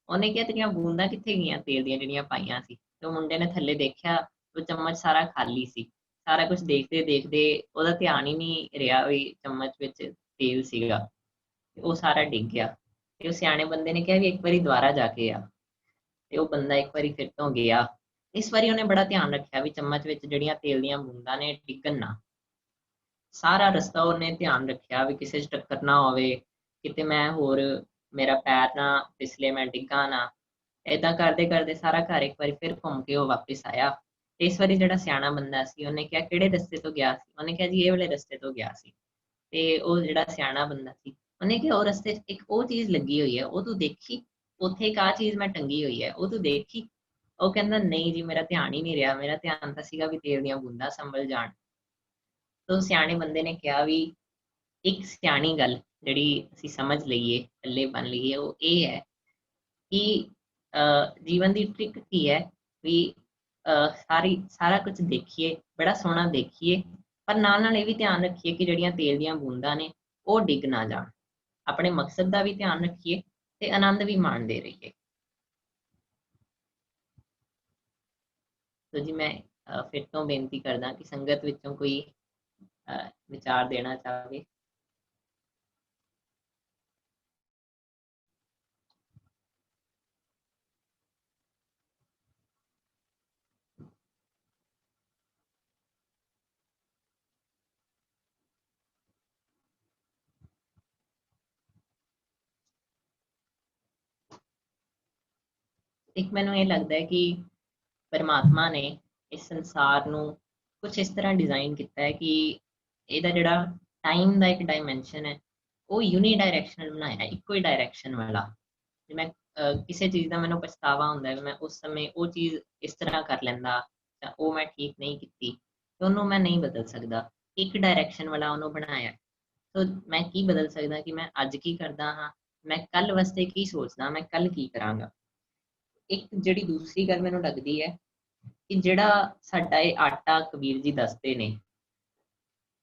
ਉਹਨੇ ਕਿਹਾ ਤੇਰੀਆਂ ਬੂੰਦਾਂ ਕਿੱਥੇ ਗਈਆਂ ਤੇਲ ਦੀਆਂ ਜਿਹੜੀਆਂ ਪਾਈਆਂ ਸੀ। ਤੇ ਉਹ ਮੁੰਡੇ ਨੇ ਥੱਲੇ ਦੇਖਿਆ, ਉਹ ਚਮਚ ਸਾਰਾ ਖਾਲੀ ਸੀ। ਸਾਰਾ ਕੁਝ ਦੇਖਦੇ ਦੇਖਦੇ ਉਹਦਾ ਧਿਆਨ ਹੀ ਨਹੀਂ ਰਿਹਾ ਵੀ ਚਮਚ ਵਿੱਚ ਤੇਲ ਸੀਗਾ, ਤੇ ਉਹ ਸਾਰਾ ਡਿੱਗ ਗਿਆ। ਤੇ ਉਹ ਸਿਆਣੇ ਬੰਦੇ ਨੇ ਕਿਹਾ ਵੀ ਇੱਕ ਵਾਰੀ ਦੁਬਾਰਾ ਜਾ ਕੇ ਆ। ਤੇ ਉਹ ਬੰਦਾ ਇੱਕ ਵਾਰੀ ਫਿਰ ਤੋਂ ਗਿਆ। ਇਸ ਵਾਰੀ ਉਹਨੇ ਬੜਾ ਧਿਆਨ ਰੱਖਿਆ ਵੀ ਚਮਚ ਵਿੱਚ ਜਿਹੜੀਆਂ ਤੇਲ ਦੀਆਂ ਬੂੰਦਾਂ ਨੇ ਡਿੱਗਣ ਨਾ। ਸਾਰਾ ਰਸਤਾ ਉਹਨੇ ਧਿਆਨ ਰੱਖਿਆ ਵੀ ਕਿਸੇ 'ਚ ਟੱਕਰ ਨਾ ਹੋਵੇ, ਕਿਤੇ ਮੈਂ ਹੋਰ ਮੇਰਾ ਪੈਰ ਨਾ ਫਿਸਲੇ, ਮੈਂ ਡਿੱਗਾ ਨਾ। ਏਦਾਂ ਕਰਦੇ ਕਰਦੇ ਸਾਰਾ ਘਰ ਇੱਕ ਵਾਰੀ ਫਿਰ ਘੁੰਮ ਕੇ ਉਹ ਵਾਪਿਸ ਆਇਆ। ਤੇ ਇਸ ਵਾਰੀ ਜਿਹੜਾ ਸਿਆਣਾ ਬੰਦਾ ਸੀ ਉਹਨੇ ਕਿਹਾ ਕਿਹੜੇ ਰਸਤੇ ਤੋਂ ਗਿਆ ਸੀ, ਉਹਨੇ ਕਿਹਾ ਜੀ ਇਹ ਵਾਲੇ ਰਸਤੇ ਤੋਂ ਗਿਆ ਸੀ। ਤੇ ਉਹ ਜਿਹੜਾ ਸਿਆਣਾ ਬੰਦਾ ਸੀ ਉਹਨੇ ਕਿਹਾ ਉਹ ਰਸਤੇ 'ਚ ਇੱਕ ਉਹ ਚੀਜ਼ ਲੱਗੀ ਹੋਈ ਹੈ, ਉਹ ਤੂੰ ਦੇਖੀ, ਉੱਥੇ ਇੱਕ ਆਹ ਚੀਜ਼ ਮੈਂ ਟੰਗੀ ਹੋਈ ਹੈ, ਉਹ ਤੂੰ ਦੇਖੀ। ਉਹ ਕਹਿੰਦਾ ਨਹੀਂ ਜੀ ਮੇਰਾ ਧਿਆਨ ਹੀ ਨਹੀਂ ਰਿਹਾ, ਮੇਰਾ ਧਿਆਨ ਤਾਂ ਸੀਗਾ ਵੀ ਤੇਲ ਦੀਆਂ ਬੂੰਦਾਂ ਸੰਭਲ ਜਾਣ। ਤਾਂ ਸਿਆਣੇ ਬੰਦੇ ਨੇ ਕਿਹਾ ਵੀ ਇੱਕ ਸਿਆਣੀ ਗੱਲ ਜਿਹੜੀ ਅਸੀਂ ਸਮਝ ਲਈਏ, ਥੱਲੇ ਬਣ ਲਈਏ, ਉਹ ਇਹ ਹੈ ਕਿ ਜੀਵਨ ਦੀ ਟ੍ਰਿਕ ਕੀ ਹੈ ਵੀ ਸਾਰਾ ਕੁਝ ਦੇਖੀਏ, ਬੜਾ ਸੋਹਣਾ ਦੇਖੀਏ, ਪਰ ਨਾਲ ਨਾਲ ਇਹ ਵੀ ਧਿਆਨ ਰੱਖੀਏ ਕਿ ਜਿਹੜੀਆਂ ਤੇਲ ਦੀਆਂ ਬੂੰਦਾਂ ਨੇ ਉਹ ਡਿੱਗ ਨਾ ਜਾਣ। ਆਪਣੇ ਮਕਸਦ ਦਾ ਵੀ ਧਿਆਨ ਰੱਖੀਏ ਤੇ ਆਨੰਦ ਵੀ ਮਾਣਦੇ ਰਹੀਏ। तो जी मैं फिर तो बेनती करदा कि संगत विचों कोई विचार देना चाहे। एक मैनूं ये लगता है कि परमात्मा ने इस संसार ਨੂੰ कुछ इस तरह डिजाइन किया है कि ਇਹਦਾ ਜਿਹੜਾ ਟਾਈਮ ਦਾ ਇੱਕ ਡਾਇਮੈਂਸ਼ਨ ਹੈ ਉਹ ਯੂਨੀ ਡਾਇਰੈਕਸ਼ਨਲ ਬਣਾਇਆ, ਇੱਕੋ ਹੀ ਡਾਇਰੈਕਸ਼ਨ ਵਾਲਾ। ਜੇ ਮੈਂ ਕਿਸੇ ਚੀਜ਼ ਦਾ ਮੈਨੂੰ ਪਛਤਾਵਾ ਹੁੰਦਾ ਹੈ, ਮੈਂ ਉਸ ਸਮੇਂ ਉਹ ਚੀਜ਼ ਇਸ ਤਰ੍ਹਾਂ ਕਰ ਲੈਂਦਾ ਤਾਂ ਉਹ ਮੈਂ ਠੀਕ ਨਹੀਂ ਕੀਤੀ, ਤੇ ਉਹਨੂੰ ਮੈਂ ਨਹੀਂ ਬਦਲ ਸਕਦਾ। ਇੱਕ ਡਾਇਰੈਕਸ਼ਨ ਵਾਲਾ ਉਹਨੂੰ ਬਣਾਇਆ, ਤਾਂ ਮੈਂ ਕੀ ਬਦਲ ਸਕਦਾ ਕਿ ਮੈਂ ਅੱਜ ਕੀ ਕਰਦਾ ਹਾਂ, ਮੈਂ ਕੱਲ ਵਾਸਤੇ ਕੀ ਸੋਚਦਾ, ਮੈਂ ਕੱਲ ਕੀ ਕਰਾਂਗਾ। ਇੱਕ ਜਿਹੜੀ ਦੂਸਰੀ ਗੱਲ ਮੈਨੂੰ ਲੱਗਦੀ ਹੈ ਕਿ ਜਿਹੜਾ ਸਾਡਾ ਇਹ ਆਟਾ ਕਬੀਰ ਜੀ ਦੱਸਦੇ ਨੇ,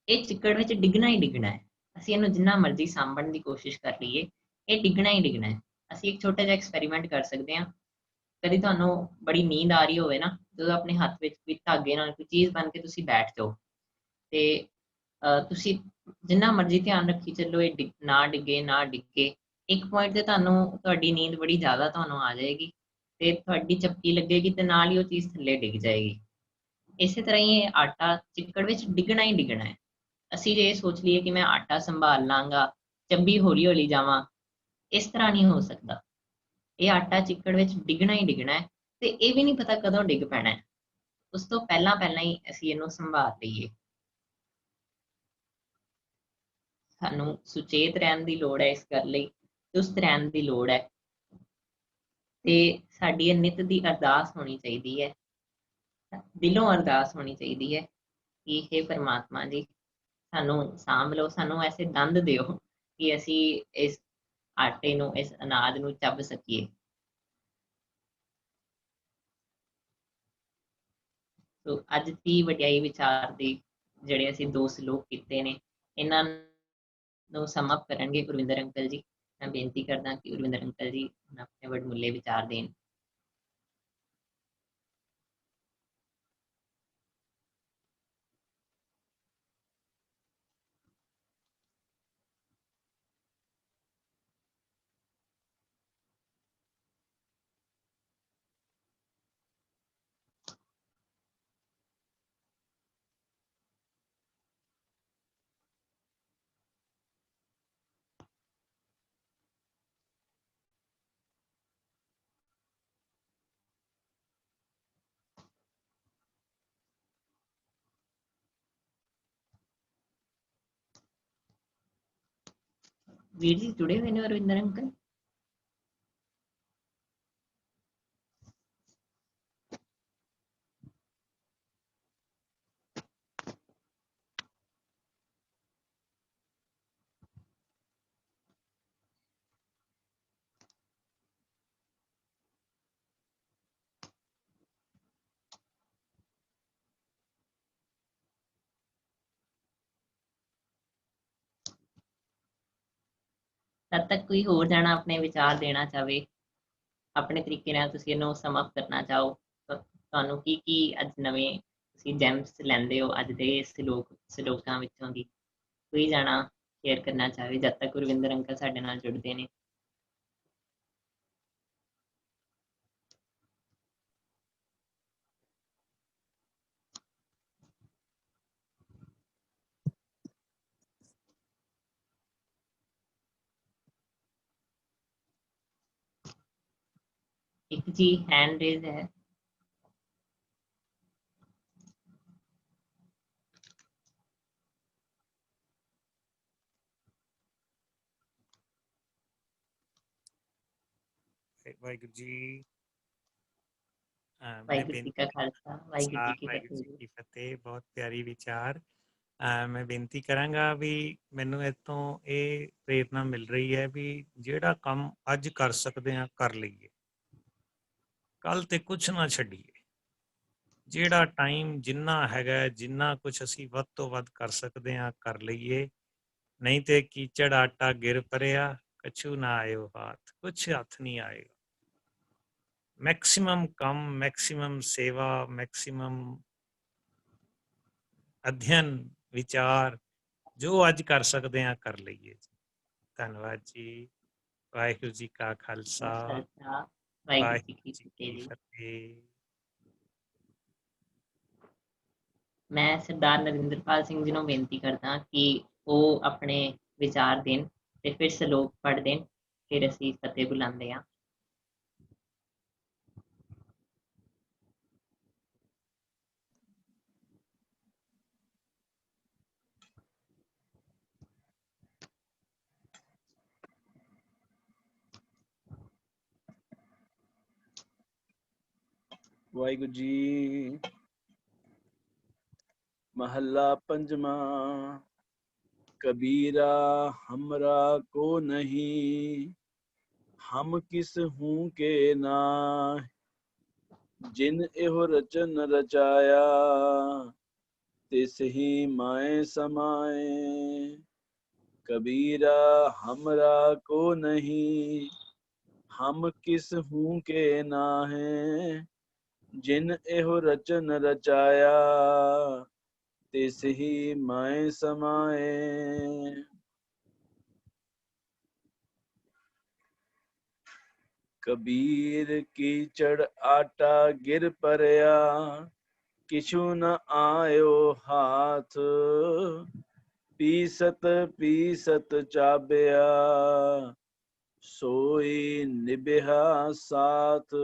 ਇਹ ਚਿੱਕੜ ਵਿੱਚ ਡਿੱਗਣਾ ਹੀ ਡਿੱਗਣਾ ਹੈ। ਅਸੀਂ ਇਹਨੂੰ ਜਿੰਨਾ ਮਰਜ਼ੀ ਸਾਂਭਣ ਦੀ ਕੋਸ਼ਿਸ਼ ਕਰ ਲਈਏ, ਇਹ ਡਿੱਗਣਾ ਹੀ ਡਿੱਗਣਾ ਹੈ। ਅਸੀਂ ਇੱਕ ਛੋਟਾ ਜਿਹਾ ਐਕਸਪੈਰੀਮੈਂਟ ਕਰ ਸਕਦੇ ਹਾਂ। ਕਦੀ ਤੁਹਾਨੂੰ ਬੜੀ ਨੀਂਦ ਆ ਰਹੀ ਹੋਵੇ ਨਾ, ਜਦੋਂ ਆਪਣੇ ਹੱਥ ਵਿੱਚ ਕੋਈ ਧਾਗੇ ਨਾਲ ਕੋਈ ਚੀਜ਼ ਬਣ ਕੇ ਤੁਸੀਂ ਬੈਠ ਜਾਓ, ਤੇ ਤੁਸੀਂ ਜਿੰਨਾ ਮਰਜ਼ੀ ਧਿਆਨ ਰੱਖੀ ਚੱਲੋ, ਇਹ ਨਾ ਡਿੱਗੇ ਨਾ ਡਿੱਗੇ, ਇੱਕ ਪੁਆਇੰਟ ਤੇ ਤੁਹਾਨੂੰ ਤੁਹਾਡੀ ਨੀਂਦ ਬੜੀ ਜ਼ਿਆਦਾ ਤੁਹਾਨੂੰ ਆ ਜਾਏਗੀ ਤੇ ਤੁਹਾਡੀ ਝਪਕੀ ਲੱਗੇਗੀ ਤੇ ਨਾਲ ਹੀ ਉਹ ਚੀਜ਼ ਥੱਲੇ ਡਿੱਗ ਜਾਏਗੀ। ਇਸੇ ਤਰ੍ਹਾਂ ਹੀ ਇਹ ਆਟਾ ਚਿੱਕੜ ਵਿੱਚ ਡਿੱਗਣਾ ਹੀ ਡਿੱਗਣਾ ਹੈ। ਅਸੀਂ ਜੇ ਇਹ ਸੋਚ ਲਈਏ ਕਿ ਮੈਂ ਆਟਾ ਸੰਭਾਲ ਲਾਂਗਾ, ਚੱਬੀ ਹੌਲੀ ਹੌਲੀ ਜਾਵਾਂ, ਇਸ ਤਰ੍ਹਾਂ ਨਹੀਂ ਹੋ ਸਕਦਾ। ਇਹ ਆਟਾ ਚਿੱਕੜ ਵਿੱਚ ਡਿੱਗਣਾ ਹੀ ਡਿੱਗਣਾ ਹੈ, ਤੇ ਇਹ ਵੀ ਨਹੀਂ ਪਤਾ ਕਦੋਂ ਡਿੱਗ ਪੈਣਾ ਹੈ। ਉਸ ਤੋਂ ਪਹਿਲਾਂ ਪਹਿਲਾਂ ਹੀ ਅਸੀਂ ਇਹਨੂੰ ਸੰਭਾਲ ਲਈਏ। ਸਾਨੂੰ ਸੁਚੇਤ ਰਹਿਣ ਦੀ ਲੋੜ ਹੈ, ਇਸ ਗੱਲ ਲਈ ਚੁਸਤ ਰਹਿਣ ਦੀ ਲੋੜ ਹੈ, ਤੇ ਸਾਡੀ ਇਹ ਨਿੱਤ ਦੀ ਅਰਦਾਸ ਹੋਣੀ ਚਾਹੀਦੀ ਹੈ, ਦਿਲੋਂ ਅਰਦਾਸ ਹੋਣੀ ਚਾਹੀਦੀ ਹੈ ਕਿ ਹੇ ਪਰਮਾਤਮਾ ਜੀ, ਸਾਨੂੰ ਸਾਂਭ ਲਓ, ਸਾਨੂੰ ਐਸੇ ਦੰਦ ਦਿਓ ਕਿ ਅਸੀਂ ਇਸ ਆਟੇ ਨੂੰ, ਇਸ ਅਨਾਜ ਨੂੰ ਚੱਬ ਸਕੀਏ। ਸੋ ਅੱਜ ਦੀ ਵਡਿਆਈ ਵਿਚਾਰ ਦੇ ਜਿਹੜੇ ਅਸੀਂ 2 ਸ਼ਲੋਕ ਕੀਤੇ ਨੇ, ਇਹਨਾਂ ਨੂੰ ਸਮ ਅਪ ਕਰਨਗੇ ਗੁਰਵਿੰਦਰ ਅੰਕਲ ਜੀ। ਮੈਂ ਬੇਨਤੀ ਕਰਦਾ ਕਿ ਗੁਰਵਿੰਦਰ ਅੰਕਲ ਜੀ ਆਪਣੇ ਵਡਮੁੱਲੇ ਵਿਚਾਰ ਦੇਣ। ਵੀਰ ਜੀ ਜੁੜੇ ਹੋਏ ਨੇ ਗੁਰਵਿੰਦਰ ਅੰਕਲ? ਤਦ ਤੱਕ ਕੋਈ ਹੋਰ ਜਾਣਾ ਆਪਣੇ ਵਿਚਾਰ ਦੇਣਾ ਚਾਹਵੇ, ਆਪਣੇ ਤਰੀਕੇ ਨਾਲ ਤੁਸੀਂ ਇਹਨੂੰ ਸਮ ਅਪ ਕਰਨਾ ਚਾਹੋ, ਤੁਹਾਨੂੰ ਕੀ ਕੀ ਅੱਜ ਨਵੇਂ ਤੁਸੀਂ ਜੈਮਸ ਲੈਂਦੇ ਹੋ ਅੱਜ ਦੇ ਸ਼ਲੋਕਾਂ ਵਿੱਚੋਂ ਦੀ, ਕੋਈ ਜਾਣਾ ਸ਼ੇਅਰ ਕਰਨਾ ਚਾਹਵੇ ਜਦ ਤੱਕ ਗੁਰਵਿੰਦਰ ਅੰਕਲ ਸਾਡੇ ਨਾਲ ਜੁੜਦੇ ਨੇ। ਇੱਕ ਜੀ हैंड रेज है। ਵਾਹਿਗੁਰੂ ਜੀ। ਵਾਹਿਗੁਰੂ ਜੀ ਕਾ ਖਾਲਸਾ, ਵਾਹਿਗੁਰੂ ਜੀ ਕੀ ਫਤਿਹ। ਬਹੁਤ ਪਿਆਰੀ ਵਿਚਾਰ। ਮੈਂ ਬੇਨਤੀ ਕਰਾਂਗਾ ਵੀ ਮੈਨੂੰ ਇੱਥੋਂ ਇਹ ਪ੍ਰੇਰਨਾ ਮਿਲ ਰਹੀ ਹੈ ਵੀ ਜਿਹੜਾ ਕੰਮ ਅੱਜ ਕਰ ਸਕਦੇ ਹਾਂ ਕਰ ਲਈਏ, ਕੱਲ ਤੇ ਕੁਛ ਨਾ ਛੱਡੀਏ। ਜਿਹੜਾ ਟਾਈਮ ਜਿੰਨਾ ਹੈਗਾ, ਜਿੰਨਾ ਕੁਛ ਅਸੀਂ ਵੱਧ ਤੋਂ ਵੱਧ ਕਰ ਸਕਦੇ ਹਾਂ ਕਰ ਲਈਏ, ਨਹੀਂ ਤੇ ਕੀਚੜ ਆਟਾ ਗਿਰ ਪਰਿਆ, ਕਛੂ ਨਾ ਆਇਓ ਹੱਥ, ਕੁਛ ਹੱਥ ਨਹੀਂ ਆਏਗਾ। ਮੈਕਸਿਮਮ ਕੰਮ, ਮੈਕਸਿਮਮ ਸੇਵਾ, ਮੈਕਸਿਮਮ ਅਧਿਐਨ ਵਿਚਾਰ ਜੋ ਅੱਜ ਕਰ ਸਕਦੇ ਹਾਂ ਕਰ ਲਈਏ ਜੀ। ਧੰਨਵਾਦ ਜੀ। ਵਾਹਿਗੁਰੂ ਜੀ ਕਾ ਖਾਲਸਾ ਵਾਹਿਗੁਰੂ ਜੀ ਕੀ ਜੀ ਫਤਿਹ ਕੀ ਜੀ। ਫਤਿਹ। ਮੈਂ ਸਰਦਾਰ ਨਰਿੰਦਰਪਾਲ ਸਿੰਘ ਜੀ ਨੂੰ ਬੇਨਤੀ ਕਰਦਾ ਕਿ ਉਹ ਆਪਣੇ ਵਿਚਾਰ ਦੇਣ ਤੇ ਫਿਰ ਸ਼ਲੋਕ ਪੜ੍ਹ ਦੇਣ, ਫਿਰ ਅਸੀਂ ਫਤਿਹ ਬੁਲਾਉਂਦੇ ਹਾਂ। ਵਾਹਿਗੁਰੂ ਜੀ। महला पंजमा। कबीरा हमरा को नहीं, हम किस हूँ के नाह। जिन एहो रचन रचाया, तिस ही माए समाए। कबीरा हमरा को नहीं, हम किस हूँ के नाहे। जिन एहो रचन रचाया, तिस ही माए समाए। कबीर कीचड़ आटा गिर परया, किछु न आयो हाथ। पीसत पीसत चाबिया, सोई निबिहा साथ।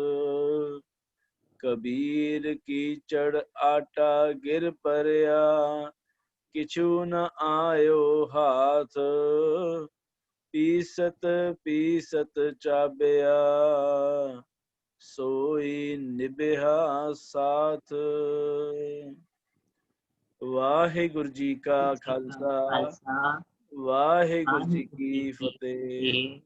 कबीर कीचड़ आटा गिर परया, किछु न आयो हाथ। पीसत पीसत चाबिया, सोई निबिहा साथ। वाहिगुरु जी का खालसा, वाहिगुरु जी की फतेह।